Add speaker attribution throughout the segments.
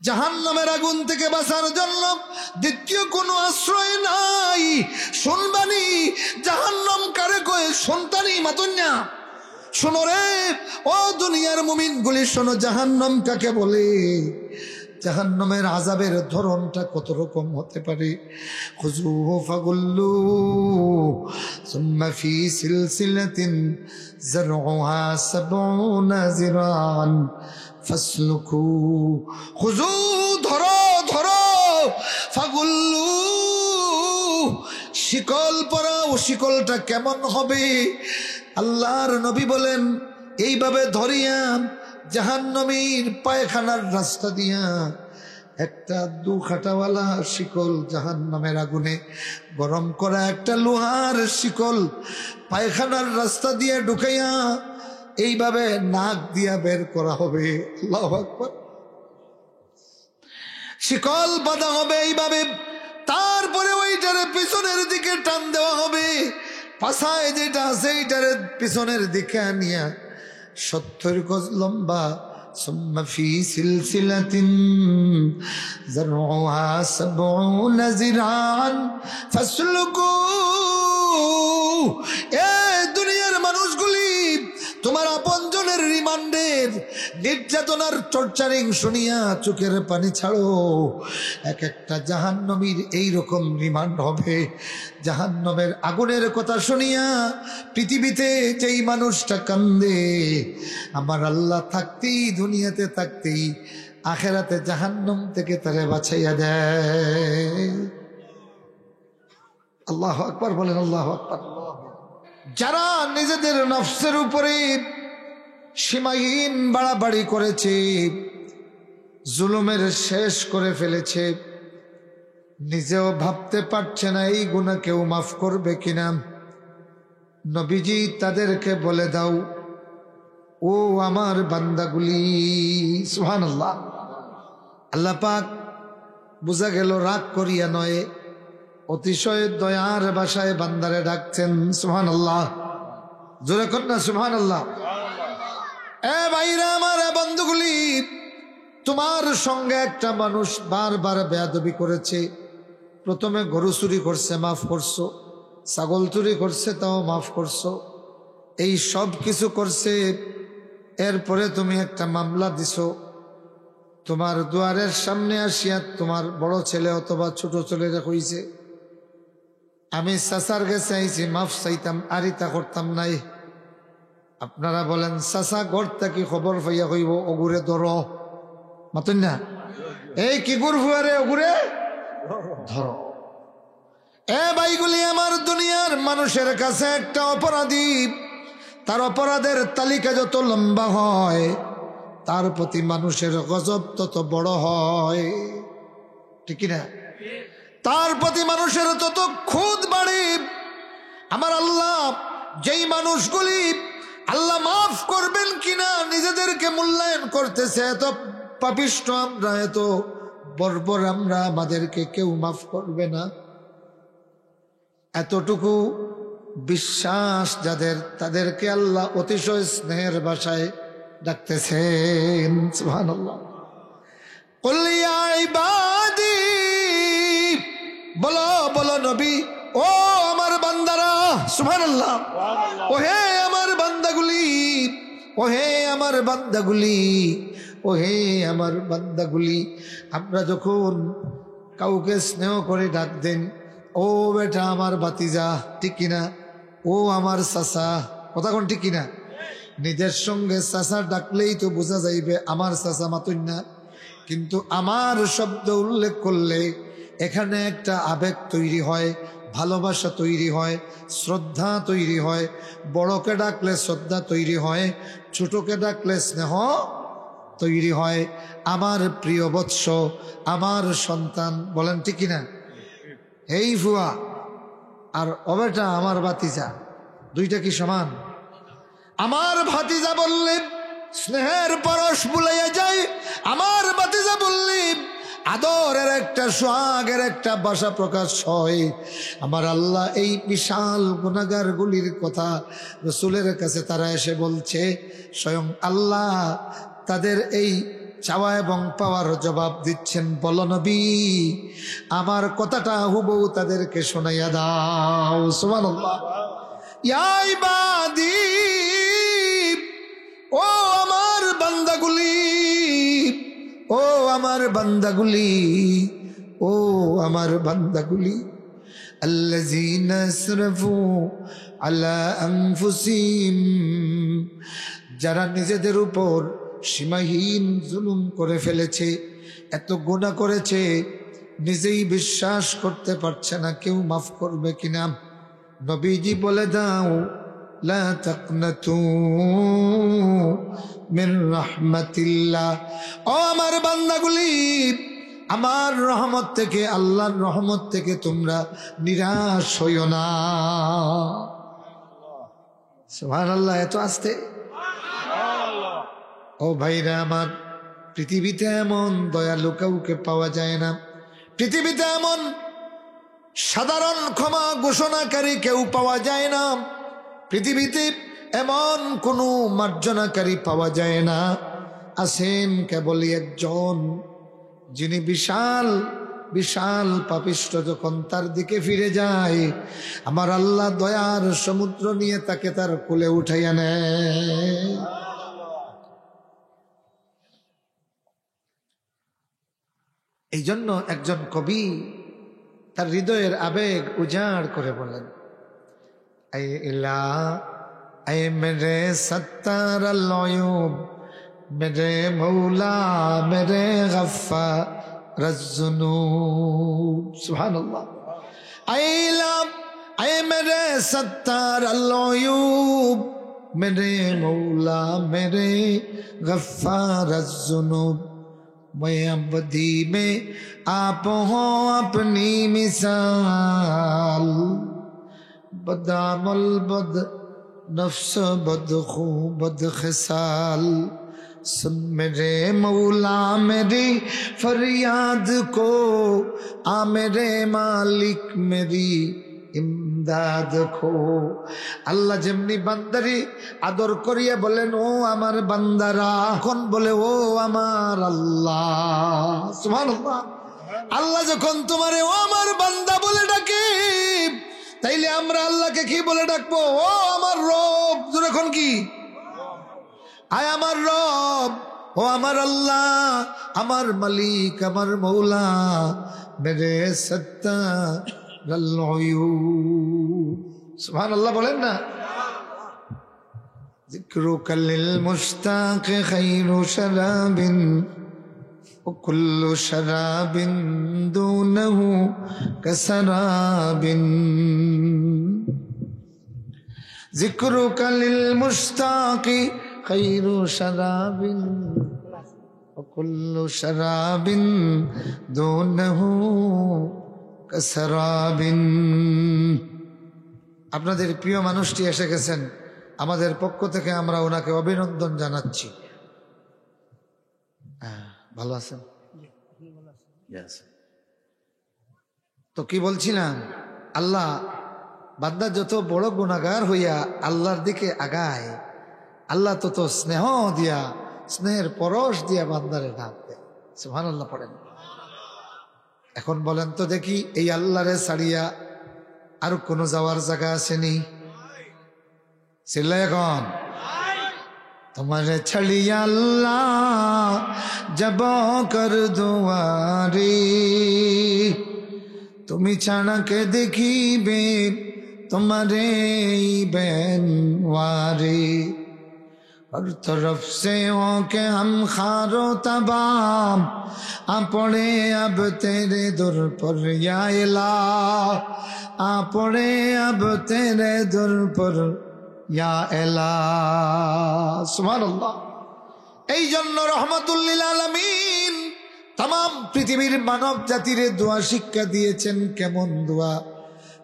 Speaker 1: জাহান্নামের আগুন থেকে বাঁচার জন্য দ্বিতীয় কোনো আশ্রয় নাই। শুনবানি জাহান্নাম কারে কয় সন্তানি মাতুন্যা। শোনো রে ও দুনিয়ার মুমিনগুলি, শোনো জাহান্নাম কাকে বলে, জাহান্নামের আযাবের ধরনটা কত রকম হতে পারে। খুযুহু ফাগুল্লু সুম্মা ফি সিলসিলাতিন যারউহা ৭০ যিরাআন ফাসলুকু। খুযু ধরো ধরো, ফাগুল্লু শিকল পরাও। শিকলটা কেমন হবে? আল্লাহর নবী বলেন এইভাবে ধরিয়া জাহান্নামীর পায়খানার রাস্তা দিয়া একটা দুখাটাওয়ালা শিকল, জাহান্নামের আগুনে গরম করা একটা লোহার শিকল পায়খানার রাস্তা দিয়ে ঢুকাইয়া এইভাবে নাক দিয়া বের করা হবে। আল্লাহু আকবার। শিকল বাঁধা হবে এইভাবে, তারপরে ওইটারে পিছনের দিকে টান দেওয়া হবে। পাছায় যেটা আছে এইটারে পিছনের দিকে আনিয়া ৭০ গজ লম্বা। সুম্মা ফি সিলসিলাতিন যারউহা ৭০ যিরাআন ফাসলুকু। এ দুনিয়ার মানুষগুলি, তোমার আপনজনের রিমান্ডের নির্যাতনার টর্চারিং শুনিয়া চোখের পানি ছাড়ো। এক একটা জাহান্নামীর এইরকম রিমান্ড হবে। জাহান্নামের আগুনের কথা শুনিয়া পৃথিবীতে যেই মানুষটা কান্দে, আমার আল্লাহ থাকতেই, দুনিয়াতে থাকতেই আখেরাতে জাহান্নাম থেকে তারে বাঁচাইয়া দেয়। আল্লাহু আকবার বলেন, আল্লাহু আকবার। যারা নিজেদের নফসের উপরে সীমাহীন বাড়াবাড়ি করেছে, জুলুমের শেষ করে ফেলেছে, নিজেও ভাবতে পারছে না এই গুনাহ কেউ মাফ করবে কিনা, নবীজি তাদেরকে বলে দাও, ও আমার বান্দাগুলি। সুবহানাল্লাহ। আল্লাহ পাক বুঝা গেল রাগ করিয়া নয়, অতিশয় দয়ার ভাষায় বান্দারে ডাকছেন। সুবহানাল্লাহ। জোরে কর না সুবহানাল্লাহ। এ ভাইরা আমার, বন্ধুগুলি, তোমার সঙ্গে একটা মানুষ বারবার বেয়াদবি করেছে। প্রথমে গরু চুরি করছে, মাফ করছো। ছাগল চুরি করছে, তাও মাফ করছো। এই সব কিছু করছে, এরপরে তুমি একটা মামলা দিছো। তোমার দুয়ারের সামনে আসিয়া তোমার বড় ছেলে অথবা ছোট ছেলেরা কইছে, আমি চাচার কাছে আইছি, মাফ চাইতাম, আরিতা করতাম নাই। আপনারা বলেন চাচা গড়টা কি খবর পাইয়া কইব অগুরে ধর, মাতুন না, এই কি গুর ফুয়ারে অগুরে ধর। এ ভাইগুলি আমার, দুনিয়ার মানুষের কাছে একটা অপরাধী, তার অপরাধের তালিকা যত লম্বা হয়, তার প্রতি মানুষের গজব তত বড় হয়, ঠিক না? তার প্রতি মানুষের তত খুদ বাড়ে। আমার আল্লাহ যেই মানুষগুলি আল্লাহ মাফ করবেন কিনা নিজেদেরকে মূল্যায়ন করতেছে, এত পাপিষ্ঠ আমরা, এত বর্বর আমরা, আমাদেরকে কেউ মাফ করবে না, এতটুকু বিশ্বাস যাদের, তাদেরকে আল্লাহ অতিশয় স্নেহের ভাষায় ডাকতেছেন। সুবহানাল্লাহ। কুল ইয়া ইবাদি, বলো বলো নবী, ও আমার বান্দারা। সুবহানাল্লাহ। ওহে আমার বান্দাগুলি, ওহে আমার বান্দাগুলি, ওহে আমার বান্দাগুলি। আমরা যখন কাউকে স্নেহ করে ডাক দেন, ও বেটা আমার বাতিজা, ঠিক কিনা, ও আমার চাচা, কথা কোন ঠিক কিনা? নিজের সঙ্গে চাচা ডাকলেই তো বোঝা যাইবে আমার চাচা, মাতুন না। কিন্তু আমার শব্দ উল্লেখ করলে এখানে একটা আবেগ তৈরি হয়, ভালোবাসা তৈরি হয়, শ্রদ্ধা তৈরি হয়। বড়কে ডাকলে শ্রদ্ধা তৈরি হয়, ছোটকে ডাকলে স্নেহ তৈরি হয়। আমার প্রিয় বৎস, আমার সন্তান, বলেন ঠিক কিনা? এই ফুয়া আর অবেটা আমার ভাতিজা, দুইটা কি সমান? আমার ভাতিজা বললে স্নেহের পরশ বুলাইয়া যায়, আমার ভাতিজা বললে আদরের একটা, সোহাগের একটা ভাষা প্রকাশ হয়। আমার আল্লাহ এই বিশাল গুনাহগার গুলির কথা রাসূলের কাছে তারা এসে বলছে, স্বয়ং আল্লাহ তাদের এই চাওয়া এবং পাওয়ার জবাব দিচ্ছেন। বলো নবী, আমার কথাটা হুবহু তাদেরকে শোনাইয়া দাও। সুবহানাল্লাহ। ইয়া ইবাদি, ও আমার বান্দাগুলি, ও আমার বান্দাগুলি, ও আমার বান্দাগুলি, আল্লাযীনা আসরাফু আলা আনফুসিহিম, যারা নিজেদের উপর সীমাহীন জুলুম করে ফেলেছে, এত গুনাহ করেছে, নিজেই বিশ্বাস করতে পারছে না কেউ মাফ করবে কিনা। নবীজি বলে দাও, লা তাকনাতু মিন রাহমাতিল্লাহ, ও আমার বান্দাগুলি, আমার রহমত থেকে, আল্লাহর রহমত থেকে তোমরা নিরাশ হইও না। সুবহানাল্লাহ। এত আস্তে। ও ভাইরা আমার, পৃথিবীতে এমন দয়ালু কাউকে পাওয়া যায় না, পৃথিবীতে এমন সাধারণ ক্ষমা ঘোষণাকারী কেউ পাওয়া যায় না, পৃথিবীতে এমন কোনো মার্জনাকারী পাওয়া যায় না। আছেন কেবলই একজন, যিনি বিশাল বিশাল পাপিষ্ঠ যখন তার দিকে ফিরে যায়, আমার আল্লাহ দয়ার সমুদ্র নিয়ে তাকে তার কোলে উঠাইয়া নেয়। এই জন্য একজন কবি তার হৃদয়ের আবেগ উজাড় করে বলেন, আই ইলা আই মেরে সত্তার আল উয়ুব, মেরে মৌলা মেরে গফফার আয-যুনুব। সুবহানাল্লাহ। আই ইলা আই মেরে সত্তার আল উয়ুব, মেরে মৌলা মেরে গফফার আয-যুনুব, मैं अवधि में आप हो अपनी मिसाल, बदामल बद नफ्स बद खू बद खिसाल, सुन मेरे मौला मेरी फरियाद को, आ मेरे मालिक मेरी ইমদাদ খো। আল্লাহ যেমনি বান্দারি আদর করিয়া বলেন, ও আমার বান্দারা, এখন বলে ও আমার আল্লাহ। সুবহানাল্লাহ। আল্লাহ যখন তোমারে ও আমার বান্দা বলে ডাকে, তাইলে আমরা আল্লাহকে কি বলে ডাকবো? ও আমার রব। যখন কি আয় আমার রব, ও আমার আল্লাহ, আমার মালিক, আমার মৌলা, মেরে সত্তার আল উয়ুব। সুবহানাল্লাহ বলেন না। যিকরুকা লিল মুশতাক খায়রু শারাবিন, ওয়া কুল্লু শারাবিন দুনাহু কাসারাবিন। যিকরুকা লিল মুশতাক খায়রু শারাবিন, ওয়া কুল্লু শারাবিন দুনাহু কাসারাবিন। আপনাদের প্রিয় মানুষটি এসে গেছেন, আমাদের পক্ষ থেকে আমরা ওনাকে অভিনন্দন জানাচ্ছি। ভালো আছেন? তো কি বলছিলাম, আল্লাহ বান্দা যত বড় গুনাহগার হইয়া আল্লাহর দিকে আগায়, আল্লাহ তত স্নেহ দিয়া, স্নেহের পরশ দিয়া বান্দারে ডাক দেয়। সুবহানাল্লাহ পড়েন। এখন বলেন তো দেখি, এই আল্লাহরে ছাড়িয়া আর কোন যাওয়ার জায়গা আসেনি? চিল্লাই এখন। তোমারে ছাড়িয়া আল্লাহ যাব কর দুয়ারে, তুমি ছাড়া কে দেখিবে তোমারে বেনওয়ারে। हर तरफ से हो के हम खारो तबाम, आ पड़े अब तेरे दर पर या इलाह, आ पड़े अब तेरे दर पर या इलाह। सुबहानाल्लाह। এই জন্য রহমাতুল লিল আলামিন तमाम পৃথিবীর মানব জাতিরে দোয়া শিক্ষা দিয়েছেন। কেমন দোয়া?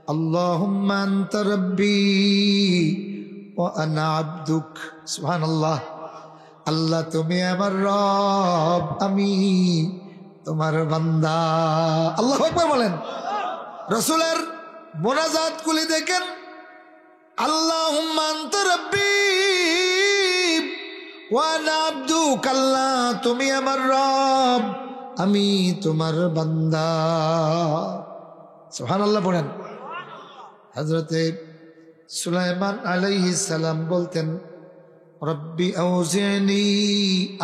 Speaker 1: আল্লাহুম্মা আনতা রাব্বি ওয়া আনা আবদুক। সুবহানাল্লাহ। আল্লাহ তুমি আমার রব, আমি তোমার বান্দা। আল্লাহু আকবার বলেন। রাসূলের মোনাজাত গুলি দেখেন, আল্লাহুম্মা আনতা রাব্বি ওয়ানা আব্দুক, আল্লাহ তুমি আমার রব, আমি তোমার বান্দা। সুবহানাল্লাহ পড়েন। হযরতে সুলাইমান আলাইহিস সালাম বলতেন, রব্বি আউজিনি,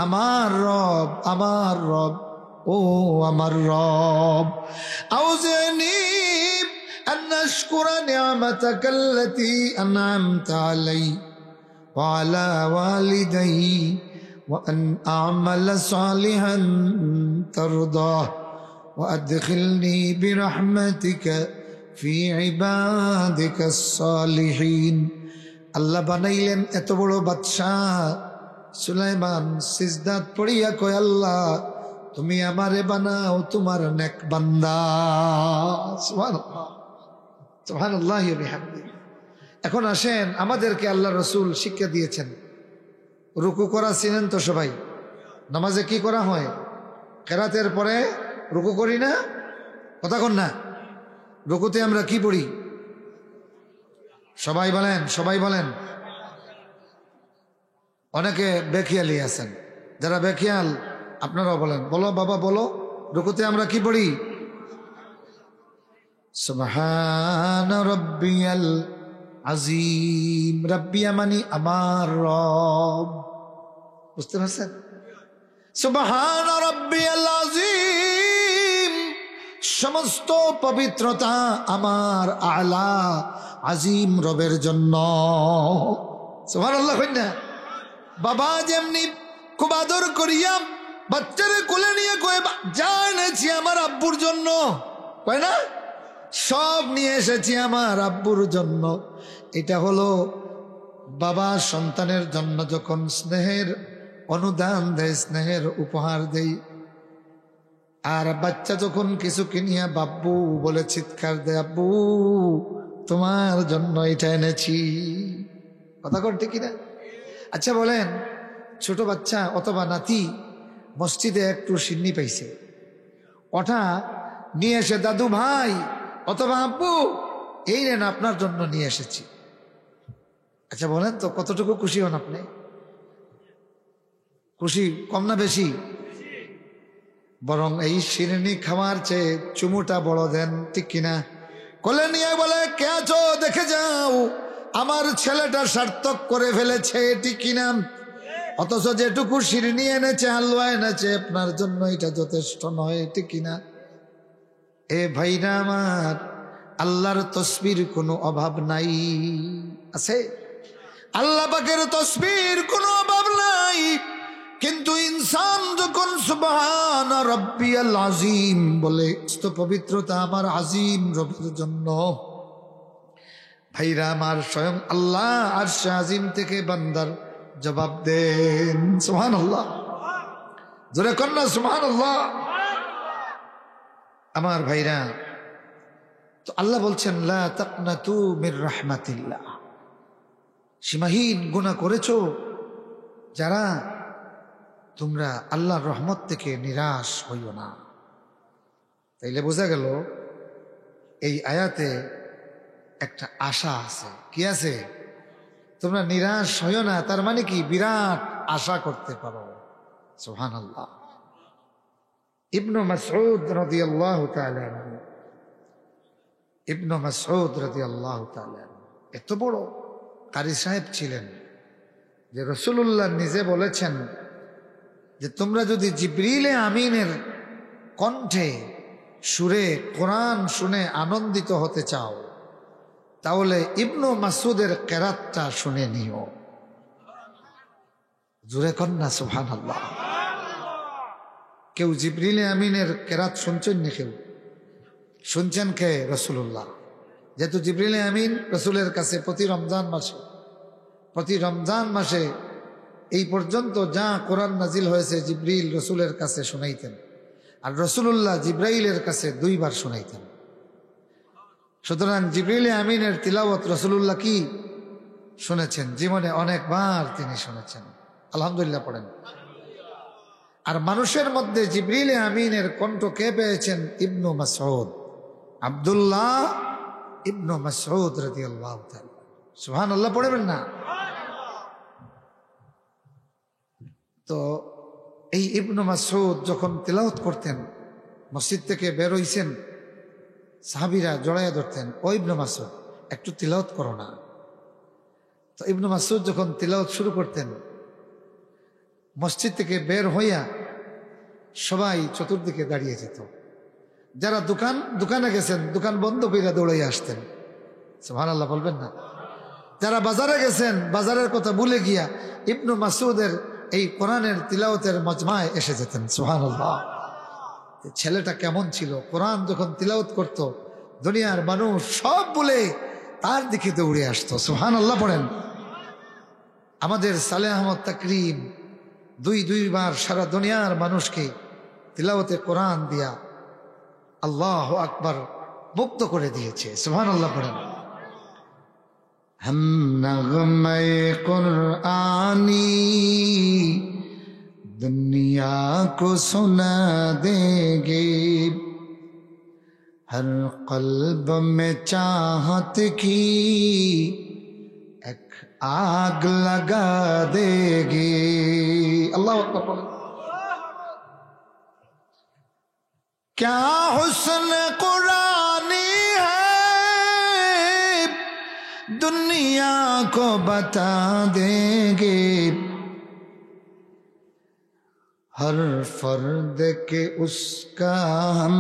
Speaker 1: আমার রব, আমার রব, ও আমার রব, আউজিনি আন আশকুরা নি'মাতাকাল্লাতী আন'আমতা আলাইহি ওয়া আলা ওয়ালিদাইহি ওয়া আন আ'মালা সালিহান তারদাহ ওয়া আদখিলনি বিরহমাতিকা ফি ইবাদিকাস সালিহিন। আল্লাহ বানাইলেন এত বড় বাদশাহ, সুলাইমান সিজদাত পড়িয়া কয়, আল্লাহ তুমি আমারে বানাও তোমার নেক বান্দা। সুবহানাল্লাহ, সুবহানাল্লাহি ওয়া বিহামদিহি। এখন আসেন, আমাদেরকে আল্লাহ রসুল শিক্ষা দিয়েছেন রুকু করা চিনেন তো সবাই? নামাজে কি করা হয়? কেরাতের পরে রুকু করি না? কথা কন না? রুকুতে আমরা কি পড়ি? সবাই বলেন, সবাই বলেন। অনেকে বেখিয়ালি আছেন, যারা বেখিয়াল আপনারাও বলেন, বলো বাবা বলো, রুকুতে আমরা কি পড়ি? সুবহান রাব্বিয়াল আযীম। রাব্বিয়া মানে আমার রব, বুঝতে পারছেন? সুবহান রাব্বিয়াল আযীম, সমস্ত পবিত্রতা আমার আলা আজিম রবের জন্য। সুবহানাল্লাহ কইনা? বাবা যেমনি খুব আদর করিয়া বাচ্চারে কোলে নিয়ে কয়ে, যা এনেছি আমার আব্বুর জন্য, কয় না? সব নিয়ে এসেছি আমার আব্বুর জন্য। এটা হলো বাবা সন্তানের জন্য যখন স্নেহের অনুদান দেয়, স্নেহের উপহার দেয়। আর বাচ্চা যখন কিছু কিনিয়া বাব্বু বলে চিৎকার দেয়, আব্বু তোমার জন্য এটা এনেছি। কথা কর ঠিক কিনা? আচ্ছা বলেন, ছোট বাচ্চা অথবা নাতি মসজিদে একটু সিন্নি পাইছে, ওটা নিয়ে এসে দাদু ভাই অথবা আব্বু এই নেন আপনার জন্য নিয়ে এসেছি। আচ্ছা বলেন তো কতটুকু খুশি হন আপনি? খুশি কম না বেশি? বরং এই শিরনি খাওয়ার চেয়ে চুমুটা বড় দেন, ঠিক কিনা? কোলে নিয়ে বলে, কে আছো দেখে যাও, আমার ছেলেটা সার্থক করে ফেলেছে, ঠিক কিনা? অথচ যেটুকু শিরনি এনেছে, হালুয়া এনেছে আপনার জন্য, এটা যথেষ্ট নয়, ঠিক কিনা? এ ভাইরা আমার, আল্লাহর তসবির কোনো অভাব নাই, আছে? আল্লাহ পাকের তসবির কোনো অভাব নাই। কিন্তু ইনসান যখন সুবহান রাব্বিয়াল আযীম বলে, পবিত্রতা আমার আজিম রবের জন্য, ভাইরা আমার, স্বয়ং আল্লাহ আরশে আজিম থেকে বান্দার জবাব দেন। সুবহানাল্লাহ, জোরে কন্যা সুবহানাল্লাহ। আমার ভাইরা, তো আল্লাহ বলছেন, লা তাকনাতু মির রাহমাতিল্লাহ। সীমাহীন গুনাহ করেছো যারা, তোমরা আল্লাহর রহমত থেকে নিরাশ হইও না। তাইলে বোঝা গেল এই আয়াতে একটা আশা আছে। কি আছে? তোমরা নিরাশ হইও না, তার মানে কি? বিরাট আশা করতে পারো। সুবহানাল্লাহ। ইবনু মাসউদ রাদিয়াল্লাহু তাআলা আনহু, ইবনু মাসউদ রাদিয়াল্লাহু তাআলা এত বড় কারি সাহেব ছিলেন যে রাসূলুল্লাহ নিজে বলেছেন যে তোমরা যদি জিবরিলে আমিনের কণ্ঠে সুরে কোরআন শুনে আনন্দিত হতে চাও, তাহলে ইবনু মাসউদের কেরাতটা শুনে নিও। জোরে কন্যা সুবহানাল্লাহ। কেউ জিবরিলে আমিনের কেরাত শুনছেন নি? কেউ শুনছেন? কে? রাসূলুল্লাহ। যেহেতু জিবরিলে আমিন রাসূলের কাছে প্রতি রমজান মাসে এই পর্যন্ত যা কোরআন নাজিল হয়েছে জিবরিল রাসূলের কাছে শুনাইতেন, আর রাসূলুল্লাহ জিবরাইলের কাছে 2 বার শুনাইতেন। সুতরাং জিবরিলে আমিনের তিলাওয়াত রাসূলুল্লাহ কি শুনেছেন? জীবনে অনেকবার তিনি শুনেছেন। আলহামদুলিল্লাহ পড়েন। আর মানুষের মধ্যে জিবরিলে আমিনের কণ্ঠ কে পেয়েছেন? ইবনু মাসউদ, আব্দুল্লাহ ইবনু মাসউদ রাদিয়াল্লাহু তাআলা। সুবহানাল্লাহ পড়বেন না? তো এই ইবনু মাসউদ যখন তিলাওয়াত করতেন, মসজিদ থেকে বের হইছেন, সাহাবীরা জড়াইয়া ধরতেন, ও ইবনু মাসউদ একটু তিলাওয়াত করো না। তো ইবনু মাসউদ যখন তিলাওয়াত শুরু করতেন, মসজিদ থেকে বের হইয়া সবাই চতুর্দিকে দাঁড়িয়ে যেত। যারা দোকানে গেছেন, দোকান বন্ধ কইরা দৌড়াইয়া আসতেন। সুবহানাল্লাহ বলবেন না? যারা বাজারে গেছেন, বাজারের কথা ভুলে গিয়া ইবনু মাসউদের এই কোরআনের তিলাওয়াতের মজমায় এসে যেতেন। সুবহানাল্লাহ। ছেলেটা কেমন ছিল! কোরআন যখন তিলাওয়াত করত, দুনিয়ার মানুষ সব বলে তার দিকে দৌড়ে আসতো। সুবহানাল্লাহ পড়েন। আমাদের সালেহ আহমদ তাকরিম দুইবার সারা দুনিয়ার মানুষকে তিলাওয়াতে কোরআন দিয়া আল্লাহু আকবার মুক্ত করে দিয়েছে। সুবহানাল্লাহ পড়েন। हम नग़मे कुरआनी दुनिया को सुना देंगे, हर क़ल्ब में चाहत की एक आग लगा देंगे। अल्लाह अकबर। क्या हुस्न कुरानी है दुनिया को बता देंगे, हर फर्द के उसका हम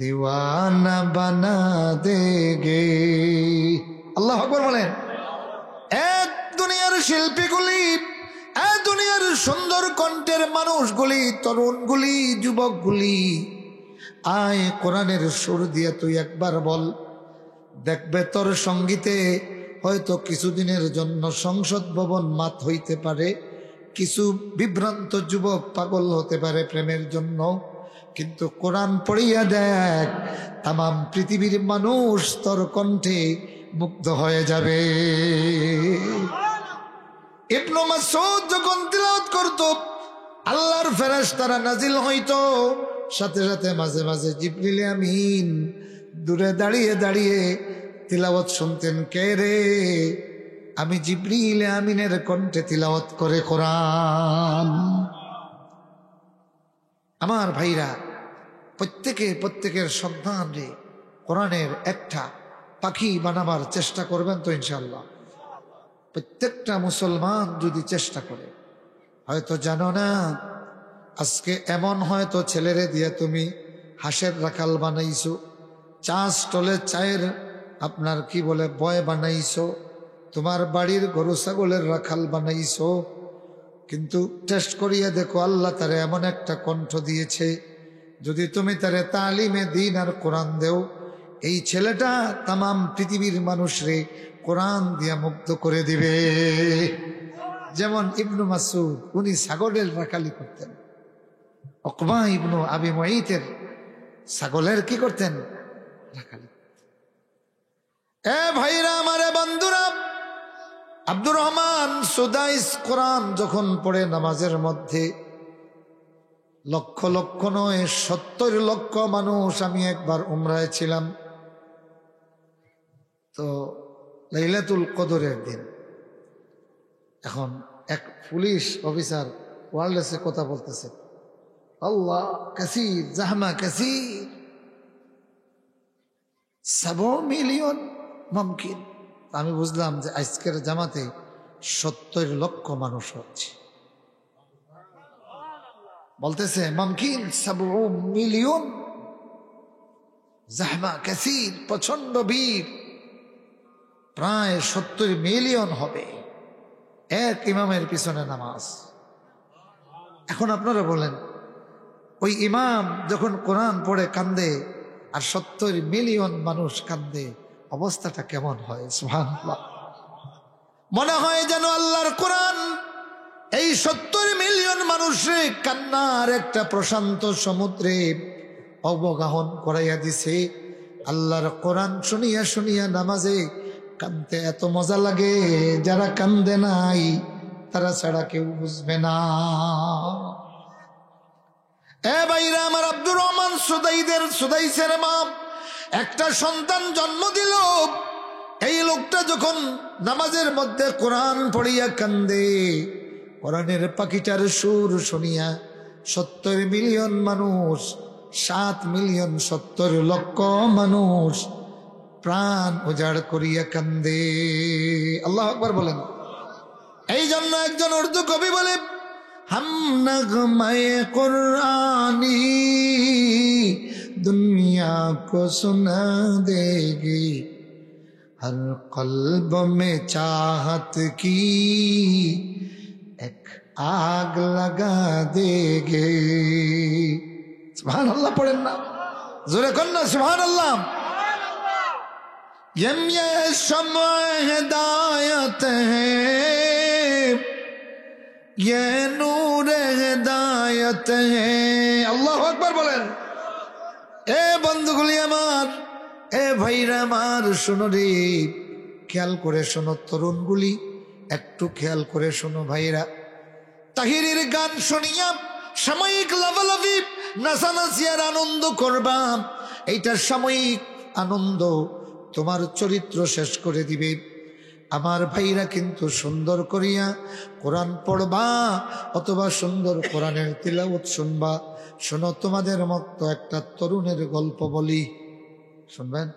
Speaker 1: दीवाना बना देंगे। আল্লাহু আকবার বলেন। এক দুনিয়ার শিল্পীগুলি, এক দুনিয়ার সুন্দর কণ্ঠের মানুষগুলি, তরুণগুলি, যুবকগুলি, আয় কোরআনের সুর দিয়ে তুই একবার বল, দেখবে তোর সঙ্গীতে হয়তো কিছুদিনের জন্য সংসদ ভবন মাত হইতে পারে, কিছু বিভ্রান্ত যুবক পাগল হতে পারে প্রেমের জন্য, কিন্তু কোরআন পড়িয়া দেখ, তামাম পৃথিবীর মানুষ তোর কণ্ঠে মুগ্ধ হয়ে যাবে। ইবনু মাসউদ যখন তিলাওয়াত করত, আল্লাহর ফেরেশতারা নাজিল হইতো, সাথে সাথে মাঝে মাঝে জিবরিল আমিন দূরে দাঁড়িয়ে দাঁড়িয়ে তিলাওয়াত শুনতেন। কে রে? আমি জিবরিল আমিনের কণ্ঠে তিলাওয়াত করে কোরআন। আমার ভাইরা, প্রত্যেকের সন্তান রে কোরআনের একটা পাখি বানাবার চেষ্টা করবেন তো ইনশাআল্লাহ। প্রত্যেকটা মুসলমান যদি চেষ্টা করে, হয়তো জানো না, আজকে এমন হয়তো ছেলেরে দিয়ে তুমি হাঁসের রাখাল বানাইছো, চা স্টলে চায়ের আপনার কি বলে বয় বানাইছো, তোমার বাড়ির গরু ছাগলের রাখাল বানাইছো, কিন্তু টেস্ট করিয়া দেখো আল্লাহ তারে এমন একটা কণ্ঠ দিয়েছে, যদি তুমি তারে তালিমে দিন আর কোরআন দেও, এই ছেলেটা তামাম পৃথিবীর মানুষরে কোরআন দিয়া মুগ্ধ করে দিবে। যেমন ইবনু মাসউদ, উনি ছাগলের রাখালি করতেন। উকবা ইবনু আবি মুঈতের ছাগলের কি করতেন? রাখালি। এ ভাইরা আমারে বন্ধুরা, আব্দুর রহমান সুদাইস কোরআন যখন পড়ে নামাজের মধ্যে, লক্ষ লক্ষ নয় 70 লক্ষ মানুষ। আমি একবার উমরায় ছিলাম, তো লাইলাতুল কদরের দিন। এখন এক পুলিশ অফিসার ওয়ারলেসে কথা বলতেছে, আল্লাহ কাসীর, জাহমা কাসীর, 7 মিলিয়ন মুমকিন। আমি বুঝলাম যে আজকের জামাতে 70 লক্ষ মানুষ হচ্ছে। বলতেছে মুমকিন 7 মিলিয়ন, জাহমা কাসীর, প্রচন্ড ভিড়, প্রায় 70 মিলিয়ন হবে এক ইমামের পিছনে নামাজ। এখন আপনারা বলেন, ওই ইমাম যখন কোরআন পড়ে কান্দে আর 70 মিলিয়ন মানুষ কান্দে, অবস্থাটা কেমন হয়? সুবহানাল্লাহ। মনে হয় যেন আল্লাহর কোরআন এই 70 মিলিয়ন মানুষের কান্নার একটা প্রশান্ত সমুদ্রে অবগাহন করাইয়া দিছে। আল্লাহর কোরআন শুনিয়া শুনিয়া নামাজে কান্দতে এত মজা লাগে, যারা কান্দে নাই তারা ছাড়া কেউ বুঝবে না। এ ভাইরা আমার, আব্দুর রহমান সুদাইসের মা একটা সন্তান জন্ম দিল। এই লোকটা যখন নামাজের মধ্যে কোরআন পড়িয়া কান্দে, কোরআনের পাখিটার সুর শুনিয়া 70 মিলিয়ন মানুষ, 7 মিলিয়ন 70 লক্ষ মানুষ প্রাণ উজাড় করিয়া কান্দে। আল্লাহু আকবার বলেন। এই জন্য একজন উর্দু কবি বলে, हम नगमाए कुरानी दुनिया को सुना देगी, हर कल्ब में चाहत की एक आग लगा देगे। सुभान अल्लाह पढ़ें ना, जोरे करना सुभान अल्लाह। ये शम्अ हिदायत है, ये नूर हिदायत है। আল্লাহু আকবার বলেন। এ বন্ধুগুলি আমার, এ ভাইরা আমার, শোনো রে, খেয়াল করে শোনো তরুণগুলি, একটু খেয়াল করে শোনো ভাইরা। তাহিরের গান শুনিয়া সাময়িক লাভালাভি নাচানাচি আর আনন্দ করবা, এইটা সাময়িক আনন্দ তোমার চরিত্র শেষ করে দিবে। আমার ভাইরা কিন্তু সুন্দর করিয়া কোরআন পড়বা অথবা সুন্দর কোরআনের তিলাওয়াত শুনবা। শোনো, তোমাদের মতো একটা তরুণের গল্প বলি, শুনবেন?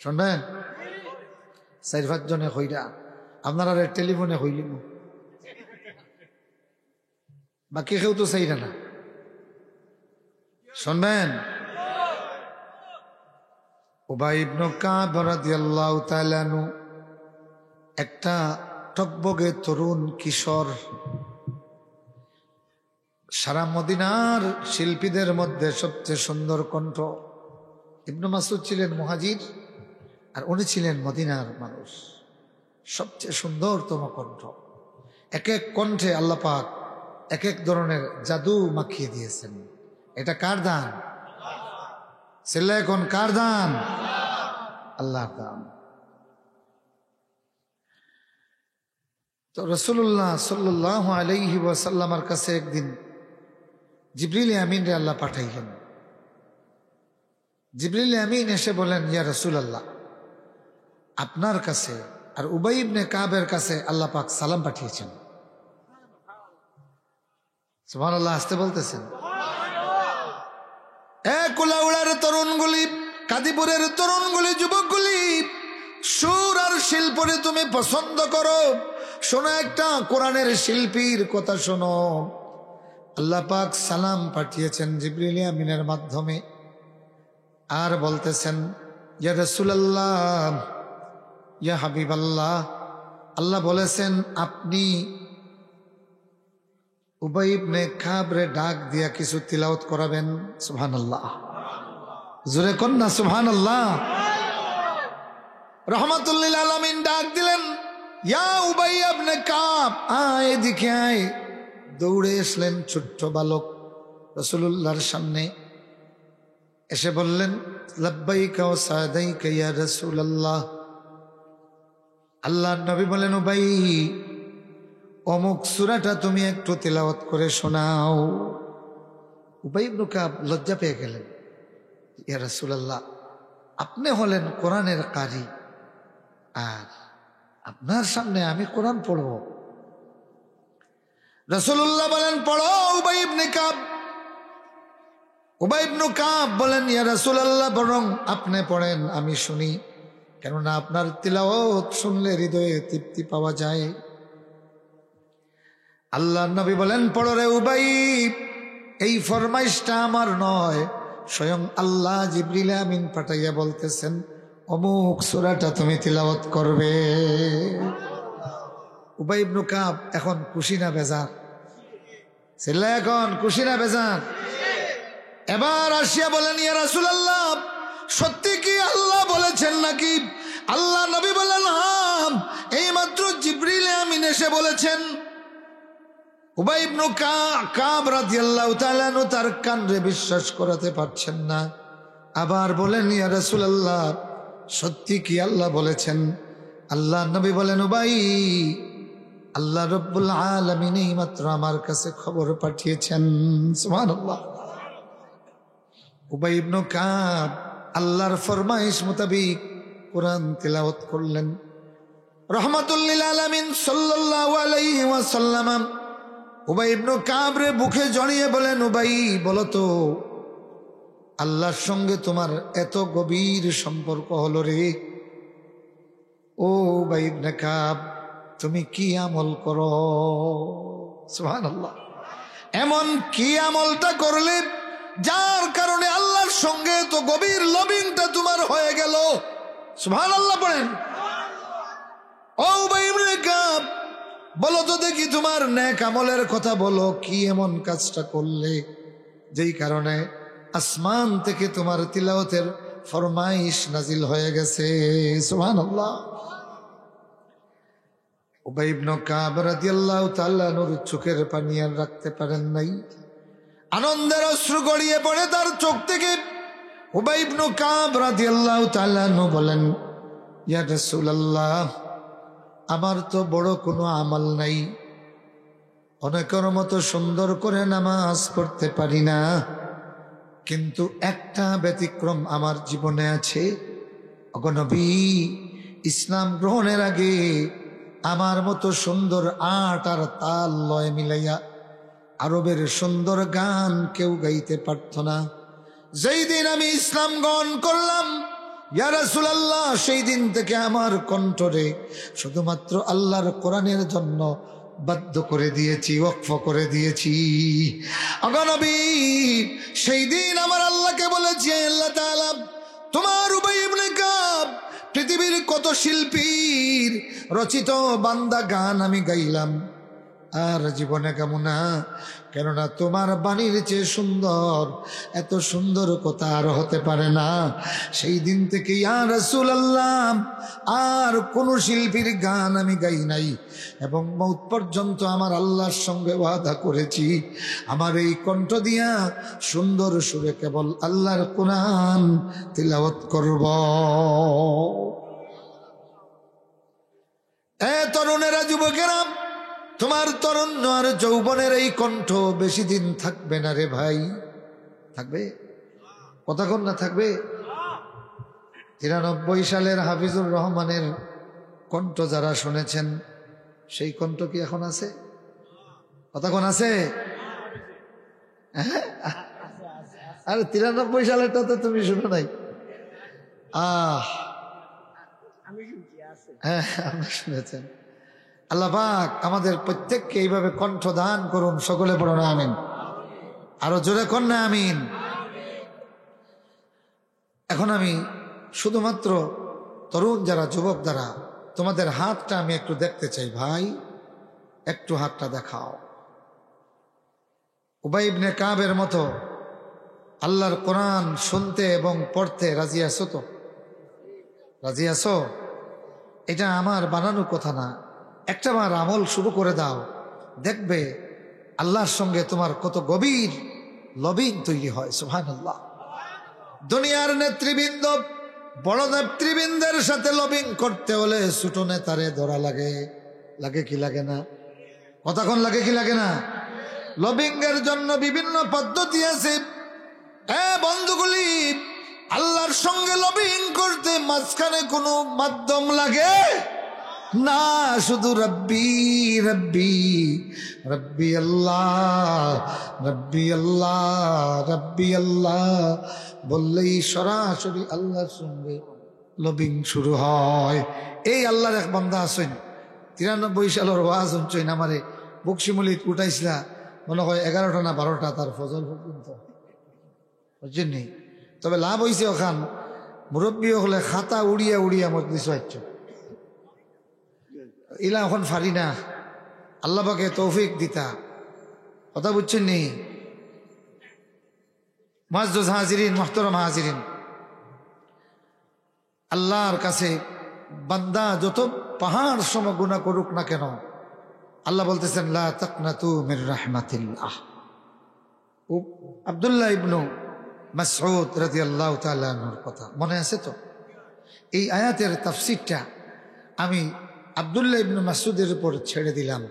Speaker 1: শুনবেন? 4-5 জনে হইরা আপনারা টেলিফোনে হইলিম, বাকি কেউ তো চাইরা না। শুনবেন? উবাই ইবনে কাব রাদিয়াল্লাহু তাআলা আনহু একটা টকবগে তরুণ কিশোর, সারা মদিনার শিল্পীদের মধ্যে সবচেয়ে সুন্দর কণ্ঠ। ইবনে মাসউদ ছিলেন মুহাজির আর উনি ছিলেন মদিনার মানুষ, সবচেয়ে সুন্দরতম কণ্ঠ। এক এক কণ্ঠে আল্লাহ পাক এক এক ধরনের জাদু মাখিয়ে দিয়েছেন। এটা কার দান? ছেলে এখন কার দান? আল্লাহর দান। তো রাসূলুল্লাহ সাল্লাল্লাহু আলাইহি ওয়াসাল্লামের কাছে একদিন জিবরিল আমিন রে আল্লাহ পাঠাইলেন। জিবরিল আমিন এসে বলেন, ইয়া রাসূলুল্লাহ, আপনার কাছে আর উবাই ইবনে কাবের কাছে আল্লাহ পাক সালাম পাঠিয়েছেন। সুবহানাল্লাহ, আসতে বলতেছেন। এ কুলাউড়ার তরুণগুলি, কাদিপুরের তরুণগুলি, যুবকগুলি, সুর আর শিল্পরে তুমি পছন্দ করো, শোনো একটা কোরআনের শিল্পীর কথা শোনো। আল্লাহ পাক সালাম পাঠিয়েছেন জিবরিল আমিনের মাধ্যমে, আর বলতেছেন, ইয়া রাসূলুল্লাহ, ইয়া হাবিবাল্লাহ, আল্লাহ বলেছেন আপনি উবাই ইবনে কাবরে ডাক দিয়া কিছু তিলাওয়াত করাবেন। সুবহানাল্লাহ, জোরে কন্যা সুবহানাল্লাহ। রাহমাতুল লিল আলামিন ডাক দিলেন, ইয়া উবাই ইবনে কাব, আয় এদিকে আয়। দৌড়ে এসলেন ছোট্ট বালক রাসূলুল্লাহর সামনে, এসে বললেন, লাব্বাইকা ওয়া সাদাইকা ইয়া রাসূলুল্লাহ। আল্লাহর নবী বলেন, উবাই, অমুক সূরাটা তুমি একটু তিলাওয়াত করে শোনাও। উবাই ইবনে কাব লজ্জা পেয়ে গেলেন, ইয়া রাসূলুল্লাহ, আপনি হলেন কোরআনের কারি, আর আপনার সামনে আমি কোরআন পড়ব? রাসূলুল্লাহ বলেন, পড়ো উবাই ইবনে কাব। উবাই ইবনে কাব বলেন, ইয়া রাসূলুল্লাহ, বরং আপনি পড়েন, আমি শুনি, কেননা আপনার তিলাওয়াত শুনলে হৃদয়ে তৃপ্তি পাওয়া যায়। আল্লাহর নবী বলেন, পড়ো রে উবাই, এই ফরমাইশটা আমার নয়, স্বয়ং আল্লাহ জিবরিল আমিন পাঠাইয়া বলতেছেন অমুক সূরাটা তুমি তিলাওয়াত করবে। উবাই ইবনে কাব এখন খুশি না বেজার? ছেলে এখন খুশি না বেজার? এবার আসিয়া বলেন, ইয়া রাসূলুল্লাহ, সত্যি কি আল্লাহ বলেছেন নাকি? আল্লাহ নবী বলেন, হ্যাঁ, এইমাত্র জিবরিল আমিন এসে বলেছেন। উবাই ইবনে কাব রাদিয়াল্লাহু তাআলা আনহু তার কানে বিশ্বাস করাতে পারছেন না, আবার বলেন, ইয়া রাসূলুল্লাহ, সত্যি কি আল্লাহ বলেছেন? আল্লাহ নবী বলেন, উবাই, আল্লাহ রব্বুল আলামিন এইমাত্র আমার কাছে খবর পাঠিয়েছেন। সুবহানাল্লাহ। উবাই ইবনে কাব আল্লাহর ফরমাইশ মোতাবেক কোরআন তিলাওয়াত করলেন। রহমাতুল লিল আলামিন সাল্লাল্লাহু আলাইহি ওয়াসাল্লাম উবাই ইবনে কাব রে বুকে জড়িয়ে বলেন, উবাই বলো তো, আল্লাহর সঙ্গে তোমার এত গভীর সম্পর্ক হলো রে, ও উবাই ইবনে কাব, তুমি কি আমল করো? সুবহানাল্লাহ। এমন কি আমলটা করলে যার কারণে আল্লাহর সঙ্গে তো গভীর লবিংটা তোমার হয়ে গেল? সুবহানাল্লাহ পড়েন। ও উবাই ইবনে কাব, বলো তো দেখি তোমার নেক আমলের কথা বলো, কি এমন কাজটা করলে যেই কারণে আসমান থেকে তোমার তিলাওয়াতের ফরমাইশ নাজিল হয়ে গেছে? সুবহানাল্লাহ। উবাই ইবনে কাব রাদিয়াল্লাহু তাআলা নূর চোখের পানি আর রাখতে পারেন নাই, আনন্দের অশ্রু গড়িয়ে পড়ে তার চোখ থেকে। উবাই ইবনে কাব রাদিয়াল্লাহু তাআলা বলেন, ইয়া রাসূলুল্লাহ, আমার তো বড় কোনো আমল নাই, অনেকের মতো সুন্দর করে নামাজ পড়তে পারি না, কিন্তু একটা ব্যতিক্রম আমার জীবনে আছে। ওগো নবী, ইসলাম গ্রহণের আগে আমার মতো সুন্দর আট আর তাল লয় মিলাইয়া আরবের সুন্দর গান কেউ গাইতে পারত না। যেই দিন আমি ইসলাম গ্রহণ করলাম ইয়া রাসূলুল্লাহ, সেই দিন থেকে আমার কণ্ঠরে শুধুমাত্র আল্লাহর কোরআনের জন্য বাধ্য করে দিয়েছি, ওয়াকফ করে দিয়েছি। ওগো নবী, সেই দিন আমার আল্লাহকে বলেছি, আল্লাহ তাআলা, তোমার উবাই ইবনে কাব পৃথিবীর কত শিল্পীর রচিত বান্দা গান আমি গাইলাম, আর জীবনে গামু না, কেননা তোমার বাণীর চেয়ে সুন্দর, এত সুন্দর কথা আর হতে পারে না। সেই দিন থেকে ইয়া রাসূলুল্লাহ আর কোন শিল্পীর গান আমি গাই নাই, এবং মৌত পর্যন্ত আমার আল্লাহর সঙ্গে ওয়াদা করেছি, আমার এই কণ্ঠ দিয়া সুন্দর সুরে কেবল আল্লাহর কোরআন তিলাওয়াত করব। তরুণেরা, যুবকেরা, তোমার তরুণ আর যৌবনের এই কণ্ঠ বেশি দিন থাকবে না রে ভাই। থাকবে? কতক্ষণ না থাকবে? 93 সালের হাফিজুর রহমানের কণ্ঠ যারা শুনেছেন, সেই কণ্ঠ কি এখন আছে? কতক্ষণ আছে? আরে 93 সালেরটা তো তুমি শুনো নাই? হ্যাঁ, আপনি শুনেছেন। আল্লাহ পাক আমাদের প্রত্যেককে এইভাবে কণ্ঠ দান করুন। সকলে পড়ুন আমিন। আরো জোরে কর না আমিন। এখন আমি শুধুমাত্র তরুণ যারা, যুবক যারা, তোমাদের হাতটা আমি একটু দেখতে চাই। ভাই, একটু হাতটা দেখাও। উবাই ইবনে কাবের মতো আল্লাহর কোরআন শুনতে এবং পড়তে রাজি আছো তো? রাজি আছো? এটা আমার বানানো কথা না, একটা বার আমল শুরু করে দাও, দেখবে আল্লাহর সঙ্গে তোমার কত গভীর লবিং তৈরি হয়। সুবহানাল্লাহ। দুনিয়ার নেতৃবৃন্দ, বড় নেতৃবৃন্দের সাথে লবিং করতে হলে ছোট নেতারে ধরা লাগে। লাগে কি লাগে না? কতক্ষণ লাগে কি লাগে না? লবিং এর জন্য বিভিন্ন পদ্ধতি আছে। বন্ধুগুলি, আল্লাহর সঙ্গে লবিং করতে মাঝখানে কোনো মাধ্যম লাগে না, শুধু রব্বি রব্বি রব্বি আল্লাহ, রব্বি আল্লাহ, রব্বি আল্লাহ বললেই সরাসরি আল্লাহর সঙ্গে লবিং শুরু হয়। এই আল্লাহর এক বান্দা আছেন, 93 সালের ওয়াজ শুনছেন, আমারে বকশিমুলিত উঠাইছিলা, মনে হয় 11টা না 12টা তার ফজর পর্যন্ত, বুঝছেন নি? তবে লাভ হয়েছে, ওখান মুরব্বী হলে খাতা উড়িয়া উড়িয়া মজলিস হচ্ছে, ইলা এখন ফারি না। আল্লাহ পাকে তৌফিক দিতা, কথা বুঝছেন নি? মুআজ্জাজ হাজিরিন, মুহতারাম হাজিরিন, আল্লাহর কাছে বান্দা যত পাহাড় সম গুনাহ করুক না কেন, আল্লাহ বলতেছেন লা তাকনাতু মির রাহমাতিল্লাহ। আব্দুল্লাহ ইবনু মাসউদ রাদিয়াল্লাহু তাআলা আনহুর কথা মনে আছে তো? এই আয়াতের তাফসীরটা আমি আব্দুল্লাহ ইবনু মাসউদের উপর ছেড়ে দিলাম।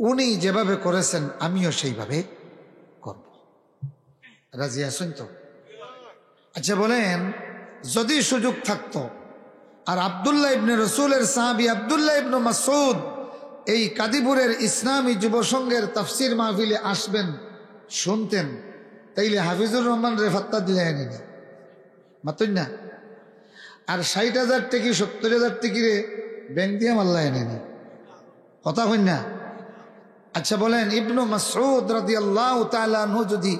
Speaker 1: উনি যেভাবে করেছেন আমিও সেইভাবে করব। রাজি আছেন তো? আচ্ছা বলেন, যদি সুযোগ থাকতো আর আব্দুল্লাহ ইবনে রসুলের সাহাবী আব্দুল্লাহ ইবনে মাসউদ এই কাদিপুরের ইসলামী যুব সংঘের তাফসির মাহফিলে আসবেন শুনতেন, তাইলে হাফিজুর রহমান রেফাত্তা দিলে এনেনি মাতুন না। আর 60,000 টাকি 70,000 টাকি রে ব্যাংক দিয়ে মাল্লা এনেনি, কথা হই না। আচ্ছা বলেন, ইবনু মাসউদ রাদিয়াল্লাহু তাআলা আনহু যদি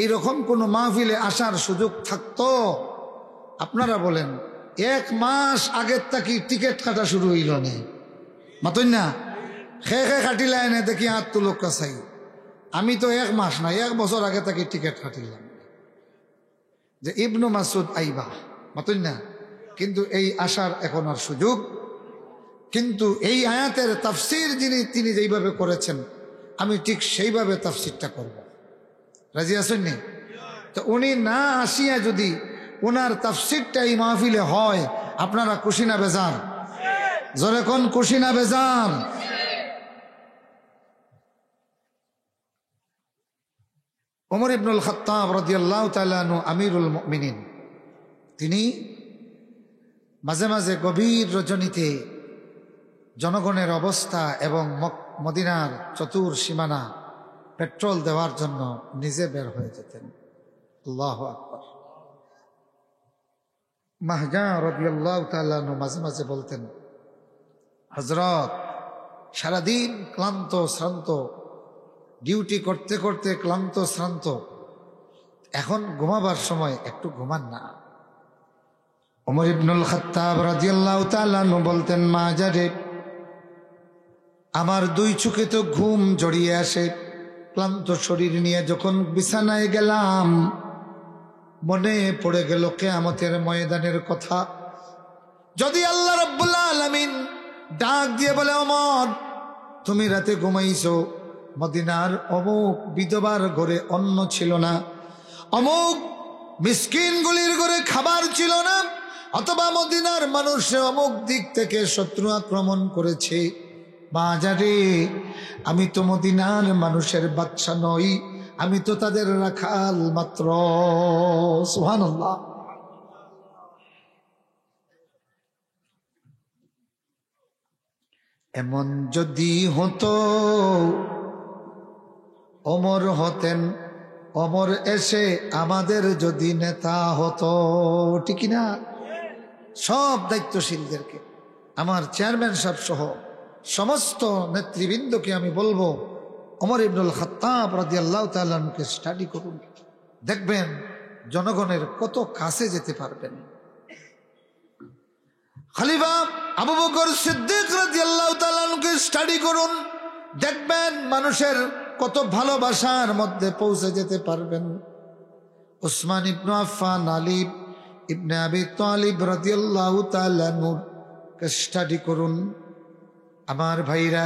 Speaker 1: এইরকম কোনো মাহফিলে আসার সুযোগ থাকতো, আপনারা বলেন 1 মাস আগের তাকি টিকিট কাটা শুরু হইল নে মাতুন না। খে কাটিলা এনে দেখি হাত তো লোক কাছাই। আমি তো 1 মাস না 1 বছর আগে তাকে টিকিট কাটিলাম যে ইবনু মাসউদ আইবা মাতুন না। কিন্তু এই আসার এখন আর সুযোগ, কিন্তু এই আয়াতের তাফসির তিনি যেইভাবে করেছেন আমি ঠিক সেইভাবে তাফসিরটা করব। রাজি আছেন নি? তো উনি না আসিয়া যদি ওনার তাফসিরটা এই মাহফিলে হয়, আপনারা খুশি না বেজার? জোরে কোন খুশি না বেজার? ওমর ইবনুল খাত্তাব রাদিয়াল্লাহু তাআলা আনহু আমিরুল মুমিনিন, তিনি মাঝে মাঝে গভীর রজনীতে জনগণের অবস্থা এবং মদিনার চতুর সীমানা পেট্রোল দেওয়ার জন্য নিজে বের হয়ে যেতেন। আল্লাহু আকবার। মাহজা রাদিয়াল্লাহু তাআলা আনহু মাঝে মাঝে বলতেন, হযরত সারাদিন ক্লান্ত শ্রান্ত, ডিউটি করতে করতে ক্লান্ত শ্রান্ত, এখন ঘুমাবার সময় একটু ঘুমান না। ওমর ইবনুল খাত্তাব রাদিয়াল্লাহু তাআলা আনহু বলতেন, মাহজা রে, আমার 2 চোখে তো ঘুম জড়িয়ে আসে। ক্লান্ত শরীর নিয়ে যখন বিছানায় গেলাম, মনে পড়ে গেল কিয়ামতের ময়দানের কথা। যদি আল্লাহ রাব্বুল আলামিন ডাক দিয়ে বলে, ওমর তুমি রাতে ঘুমাইছো, মদিনার অমুক বিধবার ঘরে অন্ন ছিল না, অমুক মিসকিনগুলির ঘরে খাবার ছিল না, অথবা মদিনার মানুষে অমুক দিক থেকে শত্রু আক্রমণ করেছে, বাজারে আমি তো মদিনার মানুষের বাদশা নই, আমি তো তাদের রাখাল মাত্র। সুবহানাল্লাহ। এমন যদি হতো ওমর হতেন, ওমর এসে আমাদের যদি নেতা হতো, ঠিক না? সব দায়িত্বশীলদেরকে, আমার চেয়ারম্যান সাহেব সহ সমস্ত নেতৃবৃন্দকে আমি বলবো, ওমর ইবনুল খাত্তাব রাদিয়াল্লাহু তাআলা আনহুকে স্টাডি করুন, দেখবেন জনগণের কত কাছে যেতে পারবেন। খলিফা আবু বকর সিদ্দিক রাদিয়াল্লাহু তাআলা আনহুকে স্টাডি করুন, দেখবেন মানুষের কত ভালোবাসার মধ্যে পৌঁছে যেতে পারবেন। উসমান ইবনে আফফান, আলী ইবনে আবি তালিব রাদিয়াল্লাহু তাআলা আনহুকে স্টাডি করুন। আমার ভাইরা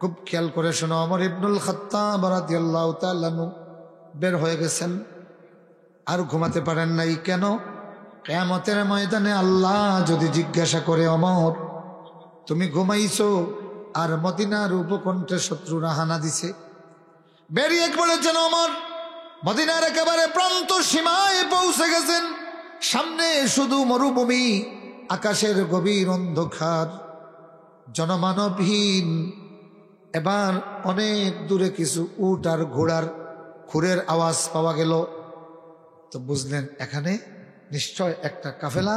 Speaker 1: খুব খেয়াল করে শোনো, ওমর ইবনুল খাত্তাব রাদিয়াল্লাহু তাআলা আনহু বের হয়ে গেছেন, আর ঘুমাতে পারেন নাই। কেন? কিয়ামতের ময়দানে আল্লাহ যদি জিজ্ঞাসা করে, ওমর তুমি ঘুমাইছো আর মদিনার উপকণ্ঠে শত্রুরা হানা দিছে, বেরিয়ে পড়েছেন ওমর, মদিনার একেবারে প্রান্ত সীমায় পৌঁছে গেছেন, সামনে শুধু মরুভূমি, আকাশের গভীর অন্ধকার, জনমানবহীন। এবার অনেক দূরে কিছু উট আর ঘোড়ার খুরের আওয়াজ পাওয়া গেল, তো বুঝলেন এখানে নিশ্চয় একটা কাফেলা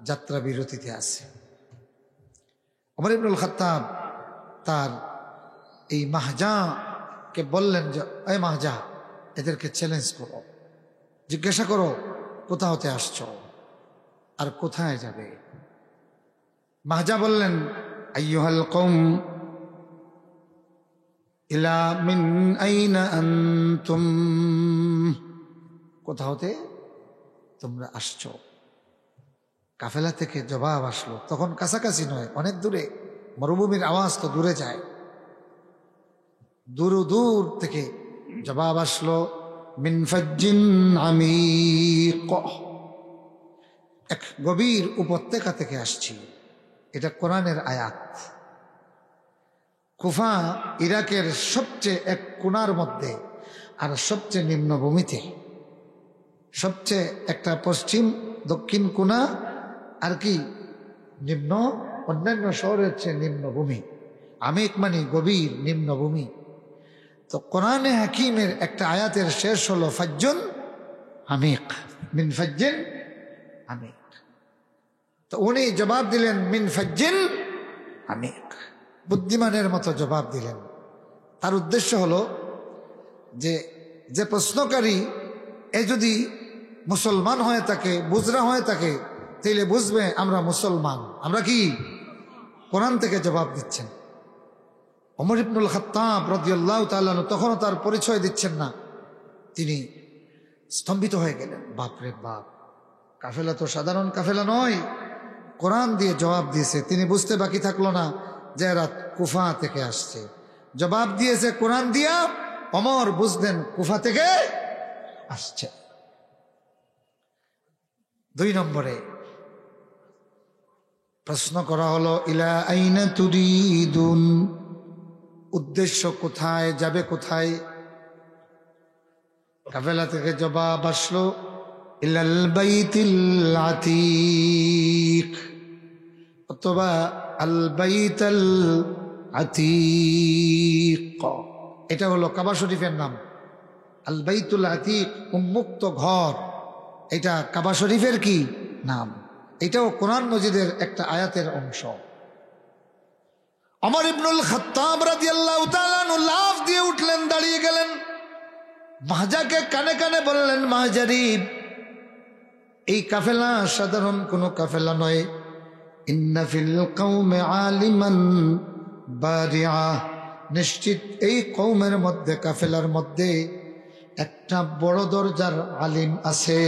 Speaker 1: যাত্রা বিরতিতে আছে। ওমর ইবনুল খাত্তাব তার এই মাহজাকে বললেন যে, এই মাহজা, এদেরকে চ্যালেঞ্জ করো, জিজ্ঞাসা করো কোথা হতে আসছো আর কোথায় যাবে। মাহজা বললেন, আইয়ুহাল কওম ইলা মিন আইনা আনতুম, কোথা হতে তোমরা আসছো। কাফেলা থেকে জবাব আসলো, তখন কাছাকাছি নয়, অনেক দূরে, মরুভূমির আওয়াজ তো দূরে যায়, দূর দূর থেকে জবাব আসলো, মিন ফাজ্জিন আমিক, এক গভীর উপত্যকা থেকে আসছি। এটা কোরআনের আয়াত। কুফা ইরাকের সবচেয়ে এক কোণার মধ্যে আর সবচেয়ে নিম্নভূমিতে, সবচেয়ে একটা পশ্চিম দক্ষিণ কোণা আর কি নিম্ন, অন্যান্য শহরের চেয়ে নিম্নভূমি। আমিক মানে গভীর, নিম্নভূমি। তো কোরআনে হাকিমের একটা আয়াতের শেষ হলো ফাজ্জুন আমিক, মিন ফাজ্জিন আমিক। তো উনি জবাব দিলেন মিন ফাজ্জিন আমিক, বুদ্ধিমানের মতো জবাব দিলেন। তার উদ্দেশ্য হলো যে প্রশ্নকারী এ যদি মুসলমান হয়ে থাকে, বুজরা হয়ে থাকে, তাইলে বুঝবে আমরা মুসলমান, আমরা কি কোরআন থেকে জবাব দিচ্ছেন। ওমর ইবনুল খাত্তাব রাদিয়াল্লাহু তাআলা তখনও তার পরিচয় দিচ্ছেন না, তিনি স্তম্ভিত হয়ে গেলেন। বাপরে বাপ, কাফেলা তো সাধারণ কাফেলা নয়, কোরআন দিয়ে জবাব দিয়েছে। তিনি বুঝতে বাকি থাকলো না যে এরা কুফা থেকে আসছে, জবাব দিয়েছে কোরআন দিয়া। ওমর বুঝলেন কুফা থেকে আসছে। 2 নম্বরে প্রশ্ন করা হলো ইলা আইনা তুরিদুন, উদ্দেশ্য কোথায়, যাবে কোথায়? কাফেলা থেকে জবাব আসলো ইলাল বাইতিল আতীক, অথবা আল বাইতুল আতীক। এটা হলো কাবা শরীফের নাম। আল বাইতুল আতীক, উন্মুক্ত ঘর, এটা কাবা শরীফের কি নাম। এটাও কোরআন মজিদের একটা আয়াতের অংশ। ওমর ইবনুল খাত্তাব রাদিয়াল্লাহু তাআলা লাফ দিয়ে উঠলেন, দাঁড়িয়ে গেলেন, মাহজাকে কানে কানে বললেন, মাহজারি, এই কাফেলা সাধারণ কোনো কাফেলা নয়। ইন্না ফিল কওমে আলিমান বারিআ, নিশ্চিত এই কওমের মধ্যে, কাফেলার মধ্যে একটা বড় দরজার আলিম আছে।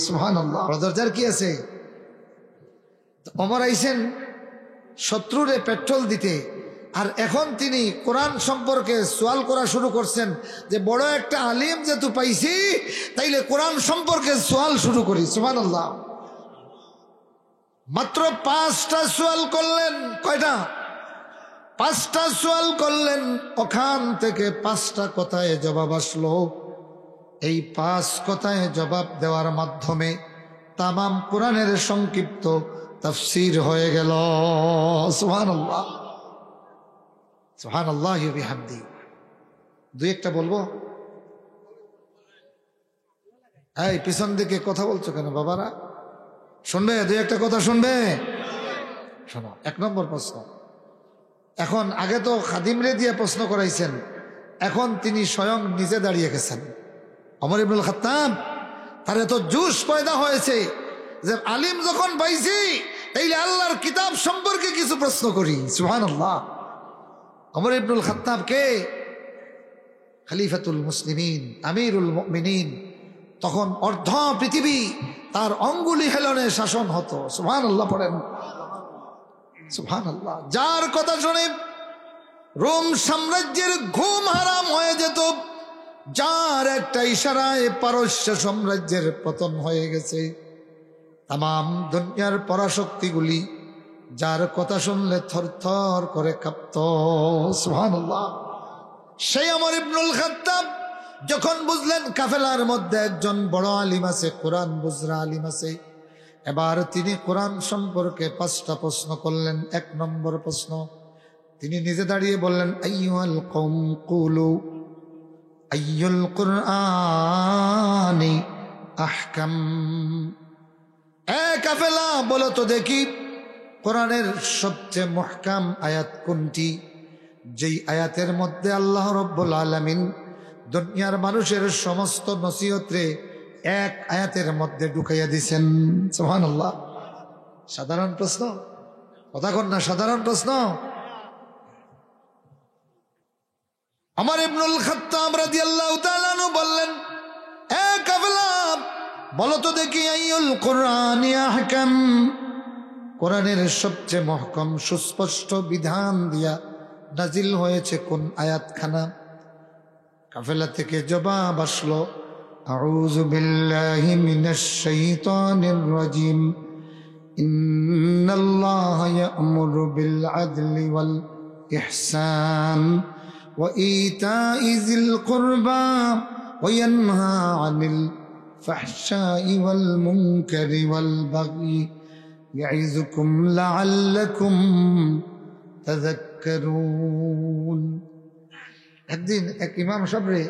Speaker 1: সুবহানাল্লাহ, বড় দরজার কি আছে? ওমর আইছেন শত্রুরে পেট্রোল দিতে, আর এখন তিনি কোরআন সম্পর্কে সওয়াল করা শুরু করছেন যে বড় একটা আলিম যেহেতু পাইছি, তাইলে কোরআন সম্পর্কে সওয়াল শুরু করি। সুবহানাল্লাহ, মাত্র 5টা সওয়াল করলেন। কয়টা? 5টা সওয়াল করলেন। ওখান থেকে 5টা কথায় জবাব আসলো। এই 5 কথায় জবাব দেওয়ার মাধ্যমে তামাম কোরআনের সংক্ষিপ্ত তাফসীর হয়ে গেল। সুবহানাল্লাহ, সুবহানাল্লাহ ওয়া বিহামদি। 2-1টা বলবো। এই পিছন দিকে কথা বলছো কেন বাবারা? শুনবে? 2-1টা কথা শুনবে? শোনো। 1 নম্বর প্রশ্ন। এখন আগে তো খাদিমরে দিয়ে প্রশ্ন করাইছেন, এখন তিনি স্বয়ং নিজে দাঁড়িয়ে গেছেন। ওমর ইবনুল খাত্তাব, তার এত জোশ পয়দা হয়েছে যে আলিম যখন পাইছি, তাইলে আল্লাহর কিতাব সম্পর্কে কিছু প্রশ্ন করি। সুবহানাল্লাহ। ওমর ইবনুল খাত্তাব কে? খলিফাতুল মুসলিমিন, আমিরুল মুমিনিন। তখন অর্ধ পৃথিবী তার অঙ্গুলি হেলনে শাসন হতো। সুবহানাল্লাহ পড়েন, সুবহানাল্লাহ। যার কথা শুনে রোম সাম্রাজ্যের ঘুম হারাম হয়ে যেত, যার একটা ইশারায় পারস্য সাম্রাজ্যের পতন হয়ে গেছে। তাম দুনিয়ার পরাশক্তিগুলি যার কথা শুনলে থরথর করে কাঁপত। সুবহানাল্লাহ। সেই ওমর ইবনুল খাত্তাব যখন বুঝলেন কাফেলার মধ্যে একজন বড় আলিম আছে, কোরআন বুজরা আলিম আছে, এবার তিনি কোরআন সম্পর্কে 5টা প্রশ্ন করলেন। 1 নম্বর প্রশ্ন, তিনি নিজে দাঁড়িয়ে বললেন, আইয়ুহাল কওম কুলু আইয়ুল কুরআনি আহকাম। কাফেলা, বলো তো দেখি কোরআনের সবচেয়ে মুহকাম আয়াত কোনটি? যেই আয়াতের মধ্যে আল্লাহ রাব্বুল আলামিন দুনিয়ার মানুষের সমস্ত নসিহতরে এক আয়াতের মধ্যে ঢুকাইয়া দিছেন। সুবহানাল্লাহ। সাধারণ প্রশ্ন, কথা কন না, সাধারণ প্রশ্ন। ওমর ইবনুল খাত্তাব রাদিয়াল্লাহু তাআলা আনহু বললেন, এ কাফেলা, বলো তো দেখি আইয়ুল কুরআনি আহকাম, কোরআনের সবচেয়ে মহকম সুস্পষ্ট বিধান দিয়া নাজিল হয়েছে কোন আয়াতখানা? কাফেলা থেকে জবাব আসলো, আউযু বিল্লাহি মিনাশ শাইতানির রাজিম, ইন্নাল্লাহা ইয়া'মুরু বিল আদলি ওয়াল ইহসান ওয়া ইতা'i যিল কুরবা ওয়া ইয়ানহা আনিল ফাহশাই ওয়াল মুনকারি ওয়াল বাগই ইয়াইযুকুম লাআল্লাকুম তাযাক্কারুন। একদিন এক ইমাম সাহেবরে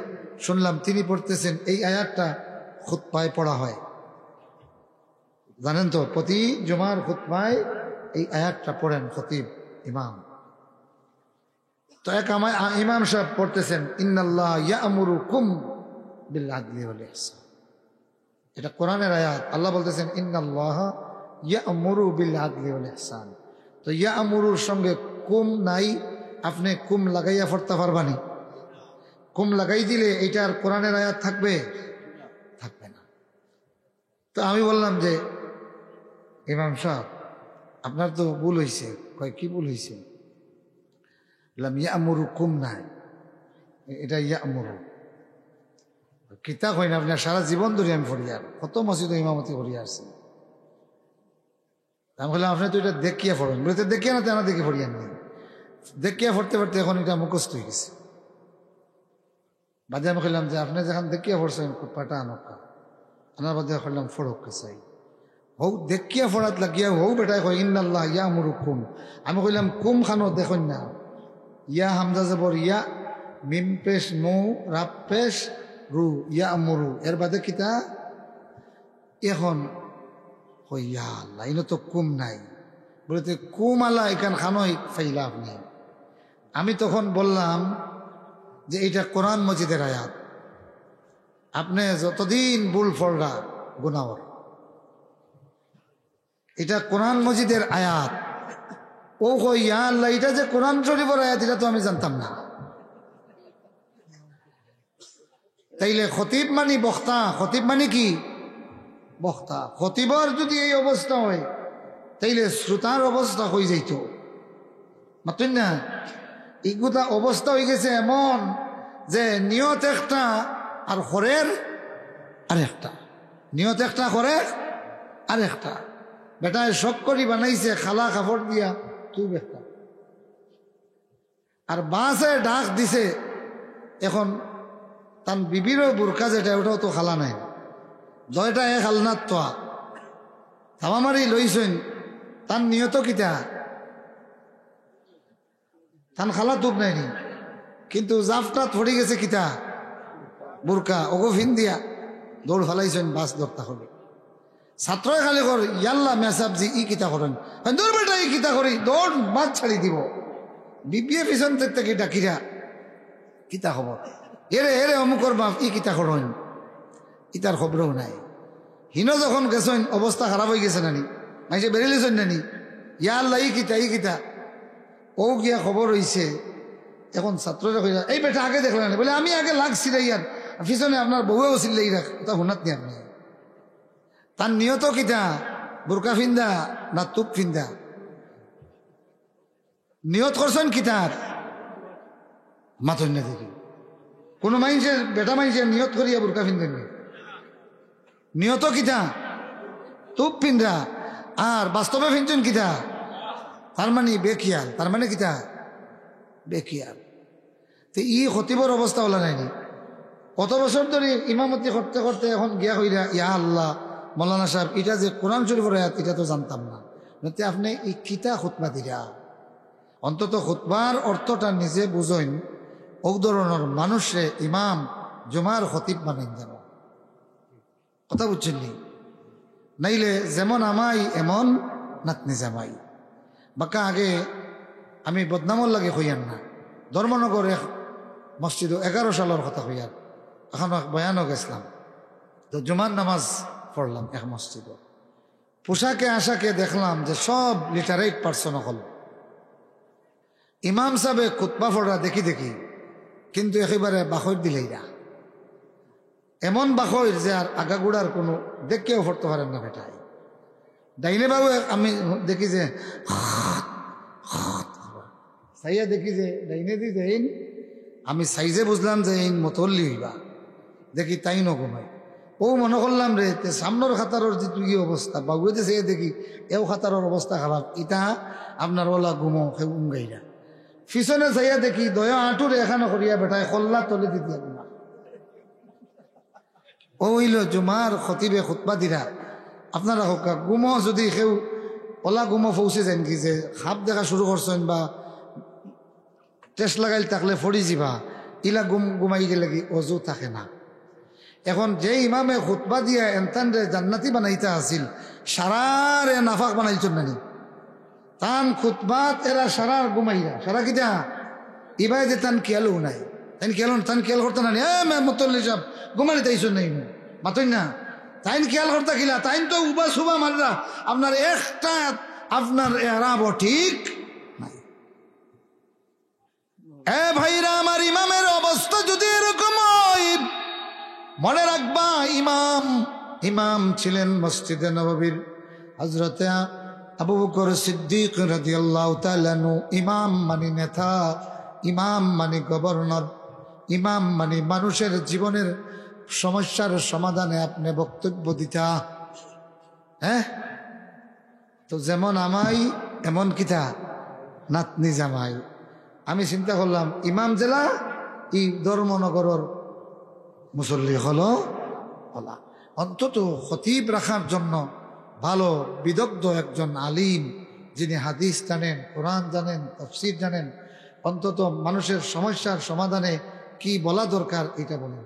Speaker 1: শুনলাম তিনি পড়তেছেন এই আয়াতটা খুতবায় পড়া হয়, জানেন তো, প্রতি জুমার খুতবায় এই আয়াতটা পড়েন খতিব ইমাম। তো এক ইমাম সাহেব পড়তেছেন ইন্নাল্লাহ ইয়া'মুরুকুম বিল আদলি ওয়াল ইহসান। এটা কোরআনের আয়াত। আল্লাহ বলতেছেন ইন্নাল্লাহ ইয়া'মুরু বিল আদলি ওয়াল ইহসান। তো ইয়া'মুরুর সঙ্গে কুম নাই, আপনি কুম লাগাইয়া পড়তে পারবানি? কুম লাগাই দিলে এইটার কোরআনের আয়াত থাকবে? থাকবে না। তো আমি বললাম যে ইমাম সাহেব আপনার তো ভুল হয়েছে। কয় কি ভুল হয়েছে? বললাম ইয়া'মুরু কুম নাই, এটা ইয়া'মুরু। কিতাব হয় না, আপনার সারা জীবন ধরে আমি পড়িয়ার, কত মসজিদে ইমামতি করিয়া আসছি। আমি বললাম আপনি তো এটা দেখিয়া পড়েন। বলে তো দেখিয়া না, তেনা দেখে পড়িয়ান নেই, দেখিয়া পড়তে পড়তে এখন এটা মুখস্থ হয়ে গেছে। বাদে আমি বললাম যে আপনি যখন দেখিয়া পড়ছেন পাটা আনকা, আনার বাদে করলাম ফড়ক চাই হৌ দেখিয়া ফড়াত লাগিয়া হৌ বেটাই কয় ইন্নাল্লাহ ইয়া'মুরু কুম। আমি কইলাম কুম খানো দেখুন না, ইয়া হামজা জবর ইয়া, মিম পেশ মু, রাব পেশ রু, ইয়া'মুরু, এর বাদে কিতা এখন ইয়া আল্লাহ, ইনো তো কুম নাই। বলতে কুম আল্লাহ এখান খানোই ফাইলা আপনি। আমি তখন বললাম যে এটা কোরআন মজিদের আয়াত, আপনি যতদিন ভুল ফলরা গুনাহর, এটা কোরআন মজিদের আয়াত। ও ইয়া আল্লাহ, এটা যে কোরআন শরীফের আয়াত এটা তো আমি জানতাম না। তাইলে খতিব মানি বক্তা, খতিব মানে কি? বক্তা। খতিবর যদি এই অবস্থা হয় তাইলে শ্রোতার অবস্থা হয়ে যাইত, মাতুন না? এইগুলা অবস্থা হয়ে গেছে এমন যে নিয়ত একটা আর হরের আরেকটা, নিয়ত একটা করে আরেকটা। বেটায় শখ করি বানাইছে খালা কাপড় দিয়া তুই একটা, আর বাসে ডাক দিছে এখন তার বিবিরও বুরকা যেটা ওটাও তো খালা নাই, জয়টা এক হালনাত তোয়া থামামারি লইছেন, তার নিয়ত কিতা তান খালা তুপ নাইনি, কিন্তু জাফটা থরি গেছে কিতা বুরকা, ওগো ফিন দিয়া দৌড় ফেলাইছেন বাস দরতা হবে। ছাত্রই খালি কর ইয়াল্লা মেসাবজি ই কিতা করেন, দৌড় বেটা ই কিতা করি, দৌড় বাদ ছাড়ি দিব। বিপিএ পিছন থেকে ডাকিরা কিতা খবর, এরে এরে অমুকর বাপ ই কিতা করেন, ইতার খবরও নাই। হিন যখন গেছেন অবস্থা খারাপ হয়ে গেছে নানি, মাইসে বেরিয়েছেন নানি, ইয়া আল্লাহ ই কিতা ই কিতা, ও গিয়া খবর হইছে। এখন ছাত্ররা কইরা এই বেটা আগে দেখলেন, বলে আমি আগে লাগছি রে ইয়ার পিছনে আপনার বউও ছিল ইরাক, তা হুনাত নি আপনি। তার নিয়ত কিতা বুরকা ফিন্দা না তুপ ফিন্দা, নিয়ত করছেন কিতার মাথন না দেখি। কোনো মানুষের বেটা মানুষের নিয়ত করিয়া বুরকা ফিন্দেন, নিয়ত কিতা তুপ ফিন্দা, আর বাস্তবে ফিনছেন কিতা, তার মানে বেকিয়াল, তার মানে কিতা বেকিয়াল। তো ই খতিবর অবস্থা হলা নাইনি, কত বছর ধরে ইমামতি করতে করতে এখন গিয়া হইরা ইয়া আল্লাহ মৌলানা সাহেব এটা যে কোরআন শরীফের আয়াত এটা তো জানতাম না। আপনি এই কিতা খুতবা দিরা, অন্তত খুতবার অর্থটা নিজে বুঝেন, ও ধরনের মানুষে ইমাম জুমার খতিব বানাইন যেন, কথা বুঝছেন নি? নাইলে যেমন আমাই এমন নাতনি জামাই। বাকা আগে আমি বদনামর লাগে হইয়ান না, ধর্মনগর এক মসজিদ 11 সালের কথা হইয়ার, এখন বয়ানও গেছিলাম, তো জুমার নামাজ পড়লাম এক মসজিদ, পোশাকে আশাকে দেখলাম যে সব লিটারেট পার্সন হল। ইমাম সাহেব খুতবা পড়া দেখি দেখি, কিন্তু একেবারে বাখর দিলেইরা, এমন বাখর যে আর আগাগুড়ার কোনো দেখেও পড়তে পারেন না বেটাই। ডাইনে বাবু আমি দেখি যে সাইয়া দেখি যে ডাইনে দি দেন, আমি সাইজে বুঝলাম যে এই মতল্লি হইবা, দেখি তাই নঘুমাই। ও মনে করলাম রে সামনের খাতারের যে তুই অবস্থা বাবুতে সে দেখি এও খাতারের অবস্থা খারাপ, ইটা আপনার ওলা ঘুমো উঙ্গাইরা। পিছনে চাইয়া দেখি দয়া আঁটুরে এখানে করিয়া বেটায় কল্লা তলে দিতে না। ও হইল জুমার খতিবে খুতবা দিরা, আপনারা হোক ঘুমো যদি কেউ ওলা ঘুমো পৌঁছে যান কি যে হাফ দেখা শুরু করছেন বা টেস্ট লাগাইল থাকলে ফড়ি যাবা ইলা ঘুমাই গেলে কি অজু থাকে না। এখন যে ইমামে খুতবা দিয়া এনতান রে জান্নাতি বানাইতে আসিল সারারে নাফাক বানাইছেন নানি তান খুতবাত এরা সারার ঘুমাইরা সারা কিটা ইবাই যে তান খেয়ালও নাই তান খেয়াল করতে না মতল্লি সব ঘুমানি তাইছেন নাই মাতই না তাইন খেয়াল করতে কিলা তাইন তো উবা সুবা মাররা আপনার একটা আপনার এরাবো ঠিক নাই। এ ভাইরা আমার ইমামের অবস্থা যদি এরকম হয় মনে রাখবা ইমাম ছিলেন মসজিদে নববীর হযরতে আবু বকর সিদ্দিক রাদিয়াল্লাহু তাআলা আনহু। ইমাম মানে নেতা, ইমাম মানে গভর্নর, ইমাম মানে মানুষের জীবনের সমস্যার সমাধানে আপনি বক্তব্য দিতা। হ্যাঁ তো যেমন আমাই এমন কিতা নাতনি জামাই। আমি চিন্তা করলাম ইমাম জেলা এই ধর্মনগরের মুসল্লি হলো হলা অন্তত খতিব রাখার জন্য ভালো বিদগ্ধ একজন আলিম যিনি হাদিস জানেন, কোরআন জানেন, তাফসীর জানেন, অন্তত মানুষের সমস্যার সমাধানে কি বলা দরকার এটা বলেন।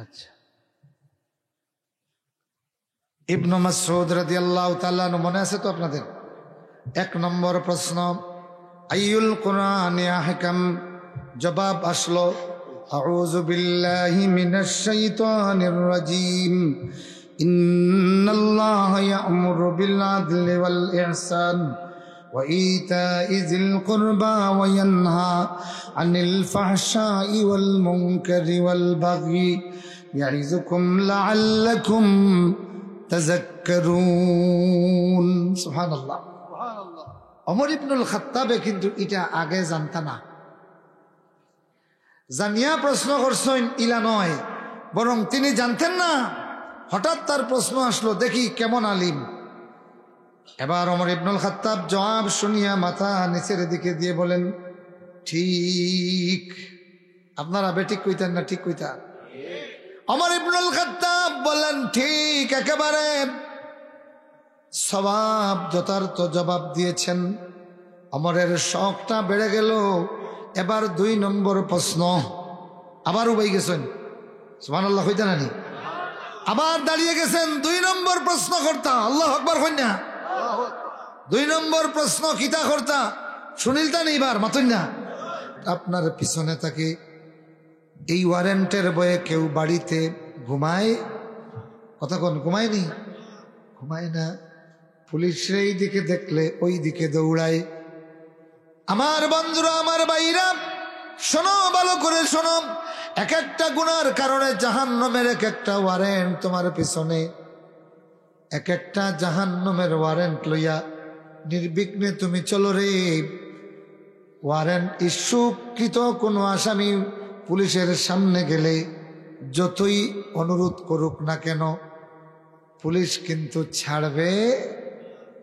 Speaker 1: আচ্ছা ইবনে মাসউদ রাদিয়াল্লাহু তাআলা মনে আছে তো আপনাদের? 1 নম্বর প্রশ্ন আইয়ুল কুরআনি আহকাম, জবাব আসলো আউযু বিল্লাহি মিনাশ শাইতানির রাজীম ইন্নাল্লাহা ইয়া'মুরু বিল আদলি ওয়াল ইহসান ওয়া ইতা'i যিল কুরবা ওয়া ইয়ানহা আনিল ফাহশাই ওয়াল মুনকারি ওয়াল বাগই ইয়া'iযুকুম লা'আল্লাকুম তাযাক্কারুন। সুবহানাল্লাহ। ওমর ইবনুল খাত্তাবে কিন্তু এটা আগে জানতা না, জানিয়া প্রশ্ন করছেন ইলা নয়, বরং তিনি জানতেন না। হঠাৎ তার প্রশ্ন আসলো, দেখি কেমন আলিম। এবার ওমর ইবনুল খাত্তাব জবাব শুনিয়া মাথা নিচের দিকে দিয়ে বলেন ঠিক। আপনারা বেঠিক কইতেন না ঠিক কইতা? ওমর ইবনুল খাত্তাব বলেন ঠিক, একেবারে সওয়াব যথার্থ জবাব দিয়েছেন। ওমরের শখটা বেড়ে গেল। এবার 2 নম্বর প্রশ্ন, আবার উবাই গেছেন। সুবহানাল্লাহ হইতা নানি? আবার দাঁড়িয়ে গেছেন 2 নম্বর প্রশ্ন করতা। আল্লাহু আকবার কইনা। 2 নম্বর প্রশ্ন কিতা করতা শুনিলতা নি? এবার মাতুন না। আপনার পিছনে থাকে এই ওয়ারেন্টের বয়ে কেউ বাড়িতে ঘুমায়? কথা কোন ঘুমায়নি? ঘুমায় না। পুলিশের এই দিকে দেখলে ওই দিকে দৌড়ায়। আমার বন্ধুরা, আমার ভাইরা, শোনো, ভালো করে শোনো। এক একটা গুনার কারণে জাহান্নামের এক একটা ওয়ারেন্ট তোমার পিছনে, এক একটা জাহান্নামের ওয়ারেন্ট লইয়া নির্বিঘ্নে তুমি চলো রে। ওয়ারেন্ট ইস্যুকৃত কোনো আসামি পুলিশের সামনে গেলে যতই অনুরোধ করুক না কেন পুলিশ কিন্তু ছাড়বে?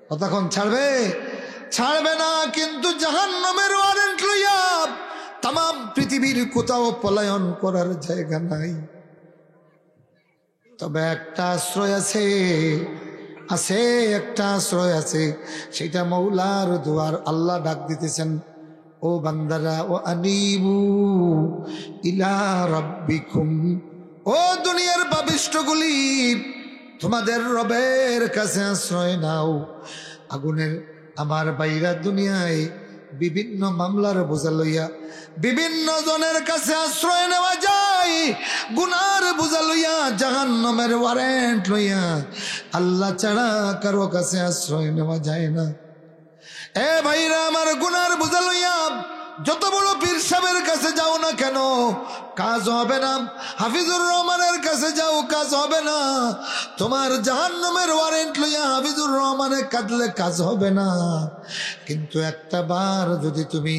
Speaker 1: কতক্ষণ ছাড়বে? ছাড়বে না। কিন্তু জাহান্নামের ওয়ারেন্ট লইয়া তাম পৃথিবীর কোথাও পলায়ন করার জায়গা নাই। তবে একটা আশ্রয় আছে, একটা আশ্রয় আছে, সেটা মৌলার দুয়ার। আল্লাহ ডাক দিতেছেন, ও বান্দারা, ও আনিবু ইলা রাব্বিকুম, ও দুনিয়ার পাপিষ্ঠগুলি, তোমাদের রবের কাছে আশ্রয় নাও। আগুনের আমার বাইরা দুনিয়ায় বিভিন্ন মামলার বোঝা লইয়া বিভিন্ন জনের কাছে আশ্রয় নেওয়া যায়। গুনার বোঝা লইয়া, জাহান্নামের ওয়ারেন্ট লইয়া আল্লাহ ছাড়া কারো কাছে আশ্রয় নেওয়া যায় না। এ ভাইরা আমার, গুনার বোঝা লইয়া যত বড় পীর সাহেবের কাছে যাও না কেন কাজ হবে না, হাফিজুর রহমানের কাছে যাও কাজ হবে না। তোমার জাহান্নামের ওয়ারেন্ট লইয়া হাফিজুর রহমানে কাঁদলে কাজ হবে না। কিন্তু একটা বার যদি তুমি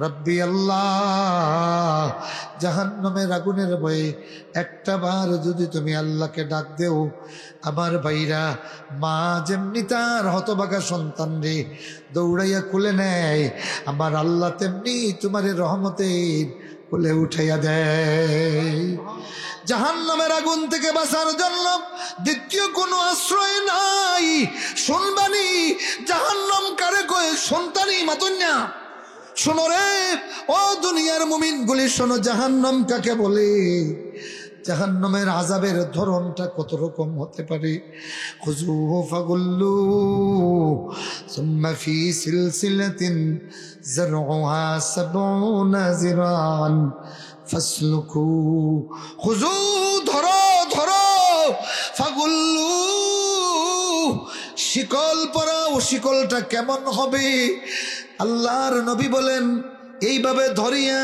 Speaker 1: রব্বি আল্লাহ জাহান্নামের আগুনের ভয়ে একটা বার যদি তুমি আল্লাহকে ডাক দেও, আমার ভাইরা, মা যেমনি তার হতভাগা সন্তান রে দৌড়াইয়া খুলে নেয়, আমার আল্লাহ তেমনি তোমার রহমতের কোলে উঠাইয়া দেয়। জাহান্নামের আগুন থেকে বাঁচার জন্য দ্বিতীয় কোনো আশ্রয় নাই। শুনবানি জাহান্নাম কারে কয়, সন্তানি মাতুন্যা শোনো রে ও দুনিয়ার মুমিন গুলি, শোনো জাহান্নাম কাকে বলে, জাহান্নামের আযাবের ধরনটা কত রকম হতে পারে। খুযুহু ফাগুল্লু সুম্মা ফি সিলসিলাতিন যারউহা ৭০ যিরান ফাসলুকু। খুযু ধরো ধরো, ফাগুল্লু শিকল পরাও। শিকলটা কেমন হবে? আল্লাহর নবী বলেন এইভাবে ধরিয়া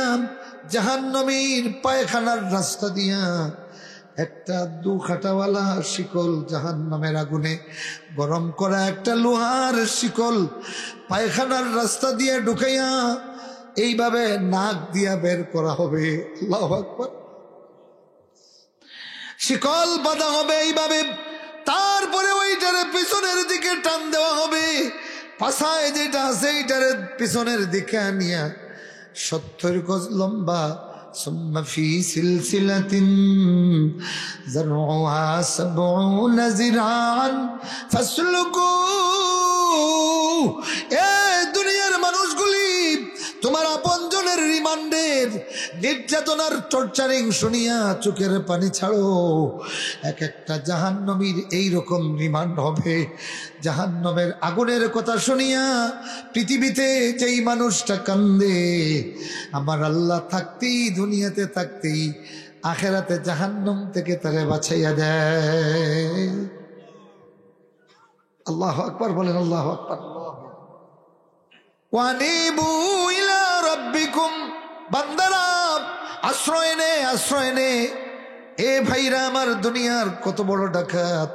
Speaker 1: জাহান্নামীর পায়খানার রাস্তা দিয়া একটা ২ কাঁটাওয়ালা শিকল, জাহান্নামের আগুনে গরম করা একটা লোহার শিকল পায়খানার রাস্তা দিয়ে ঢুকাইয়া এইভাবে নাক দিয়া বের করা হবে। আল্লাহু আকবার। শিকল বাঁধা হবে এইভাবে, তারপরে ওইটারে পিছনের দিকে টান দেওয়া হবে। পাছায় যেটা আছে এইটারে পিছনের দিকে আনিয়া ৭০ গজ লম্বা, সুম্মা ফি সিলসিলাতিন যারউহা ৭০ যিরান ফাসলুকু। এ দুনিয়ার মানুষগুলি, তোমার আপনজনের রিমান্ডের নির্যাতনার টর্চারিং শুনিয়া চোখের পানি ছাড়ো। এক একটা জাহান্নামীর এইরকম রিমান্ড হবে। জাহান্নামের আগুনের কথা শুনিয়া পৃথিবীতে যেই মানুষটা কান্দে, আমার আল্লাহ থাকতেই, দুনিয়াতে থাকতেই আখেরাতে জাহান্নাম থেকে তারে বাঁচাইয়া দেয়। আল্লাহু আকবার বলেন, আল্লাহু আকবার। ওয়ানিবু ইলা রাব্বিকুম, বান্দারা আশ্রয় নে, আশ্রয় নে। এ ভাইরা আমার, দুনিয়ার কত বড় ডাকাত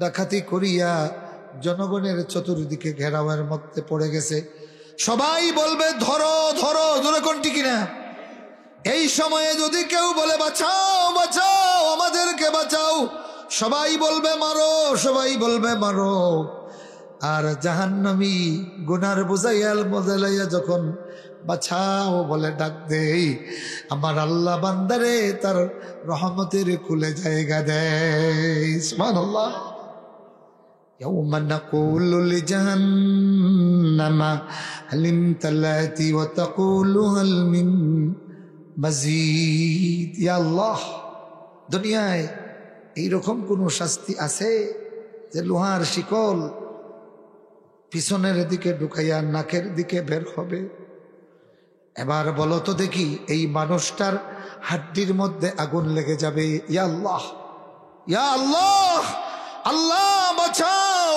Speaker 1: ডাকাতি করিয়া জনগণের চতুর্দিকে ঘেরাওয়ের মধ্যে পড়ে গেছে। সবাই বলবে ধরো ধরো, ধরে কোনটি কিনা। এই সময়ে যদি কেউ বলে বাঁচাও বাঁচাও, আমাদেরকে বাঁচাও, সবাই বলবে মারো, সবাই বলবে মারো। আর জাহান্নামী গুনার বুঝাইয়াল মজালাইয়া যখন বাঁচাও বলে ডাক দেই, আমার আল্লাহ বান্দারে তার রহমতের কুলে জায়গা দেয়। সুবহানাল্লাহ। ইয়াউমা নাকুলু লিজাহান্নামা হাল ইমতালাতি ওয়া তাকুলু হাল মিন মাজিদ। ইয়া আল্লাহ, দুনিয়ায় এইরকম কোন শাস্তি আছে যে লোহার শিকল পিছনের দিকে ঢুকাইয়া নাকের দিকে বের হবে? এবার বলো তো দেখি, এই মানুষটার হাড্ডির মধ্যে আগুন লেগে যাবে। ইয়া আল্লাহ, ইয়া আল্লাহ, আল্লাহ বাঁচাও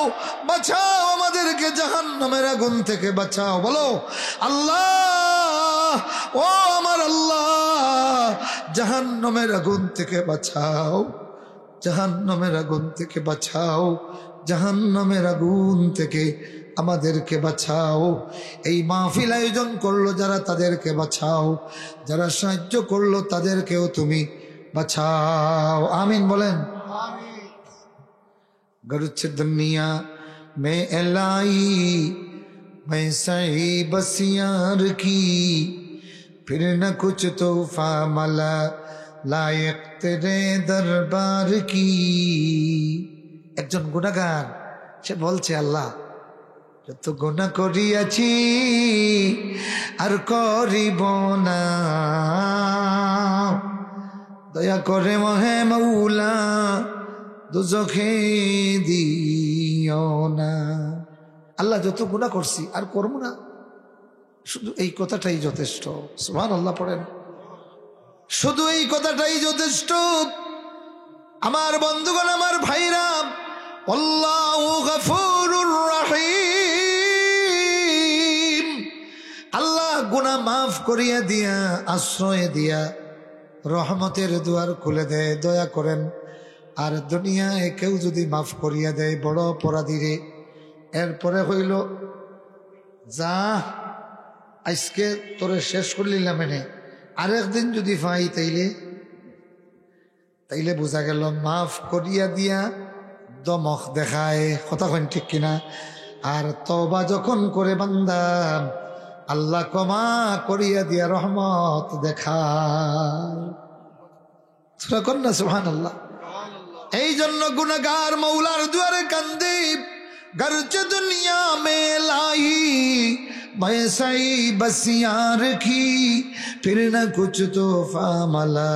Speaker 1: বাঁচাও, আমাদেরকে জাহান্নামের আগুন থেকে বাঁচাও। বলো আল্লাহ, ও আমার আল্লাহ, জাহান্নামের আগুন থেকে বাঁচাও, জাহান্নামের আগুন থেকে বাঁচাও, জাহান্নামের আগুন থেকে আমাদেরকে বাঁচাও। এই মাহফিল আয়োজন করলো যারা, তাদেরকে বাঁচাও। যারা সাহায্য করলো তাদেরকেও তুমি বাঁচাও। আমিন বলেন। গরুচ্ছে দুনিয়া মে এলাই मैं सही बस यार की, फिर न कुछ तोहफा मला लायक तेरे दरबार की। একজন গুনাহগার, সে বলছে আল্লাহ যত গুনাহ করিয়াছি আর করিব না, দয়া করে মহে মৌলা দুজখে দিও না। আল্লাহ যত গুনাহ করছি আর করব না, শুধু এই কথাটাই যথেষ্ট। সুবহানাল্লাহ পড়েন। শুধু এই কথাটাই যথেষ্ট। আমার বন্ধুগণ, আমার ভাইরা, আল্লাহু গফুরুর রহিম। আল্লাহ গুনাহ মাফ করিয়া দিয়া, আশ্রয় দিয়া রহমতের দুয়ার খুলে দেয়। দয়া করেন। আর দুনিয়ায় কেউ যদি মাফ করিয়া দেয় বড় অপরাধী রে, এরপরে হইল যা আজকে তোরে শেষ করলিলাম, এনে আরেকদিন যদি পাই তাইলে বোঝা গেল মাফ করিয়া দিয়া দমক দেখায়। কথা কন ঠিক কিনা? আর তওবা যখন করে বান্দা, আল্লাহ ক্ষমা করিয়া দিয়া রহমত দেখায়। সূরা কন্যা, সুবহানাল্লাহ। এই জন্য গুনাহগার মৌলার দুয়ারে কান্দে, গরচে দুনিয়া মে লাই मैं सही बस यार की, फिर न कुछ तोहफा मला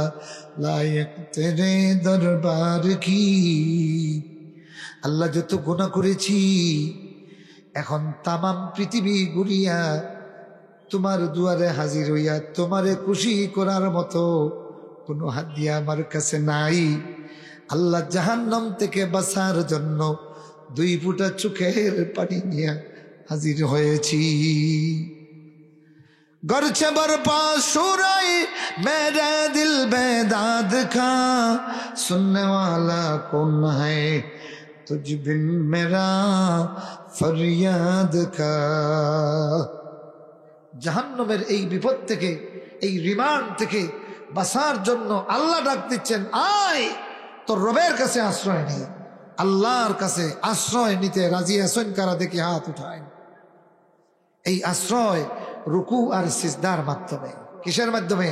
Speaker 1: लायक तेरे दरबार की। আল্লাহ যত গুনাহ করেছি, এখন তামাম পৃথিবী ঘুরিয়া তোমার দুয়ারে হাজির হইয়া তোমারে খুশি করার মতো কোনো হাদিয়া আমার কাছে নাই। আল্লাহ, জাহান্নাম থেকে বাঁচার জন্য 2 ফুটা চোখের পানি নিয়ে হাজির হয়েছি। গরছে বরপা সুরাই মেরে দিল বেদাদ কা, সুননে ওয়ালা কৌন হ্যায় তুঝ বিন মেরা ফরিয়াদ কা। জাহান্নামের এই বিপদ থেকে, এই রিমান্ড থেকে বাঁচার জন্য আল্লাহ ডাক দিচ্ছেন, আয় তোর রবের কাছে আশ্রয় নেই। আল্লাহর কাছে আশ্রয় নিতে রাজি আছেন কারা? দেখি হাত উঠায়। এই আশ্রয় রুকু আর সিজদার মাধ্যমে। কিসের মাধ্যমে?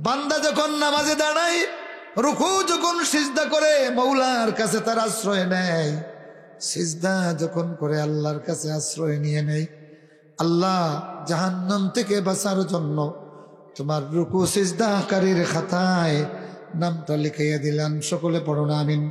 Speaker 1: বান্দা যখন নামাজে দাঁড়ায়, রুকু যখন সিজদা করে মৌলার কাছে তার আশ্রয় নেয়, সিজদা যখন করে আল্লাহর কাছে আশ্রয় নিয়ে নেয়। আল্লাহ জাহান্নাম থেকে বাঁচার জন্য তোমার রুকু সিজদাকারীর খাতায় নামটা লিখাইয়া দিলাম। সকলে পড়ো না আমিন।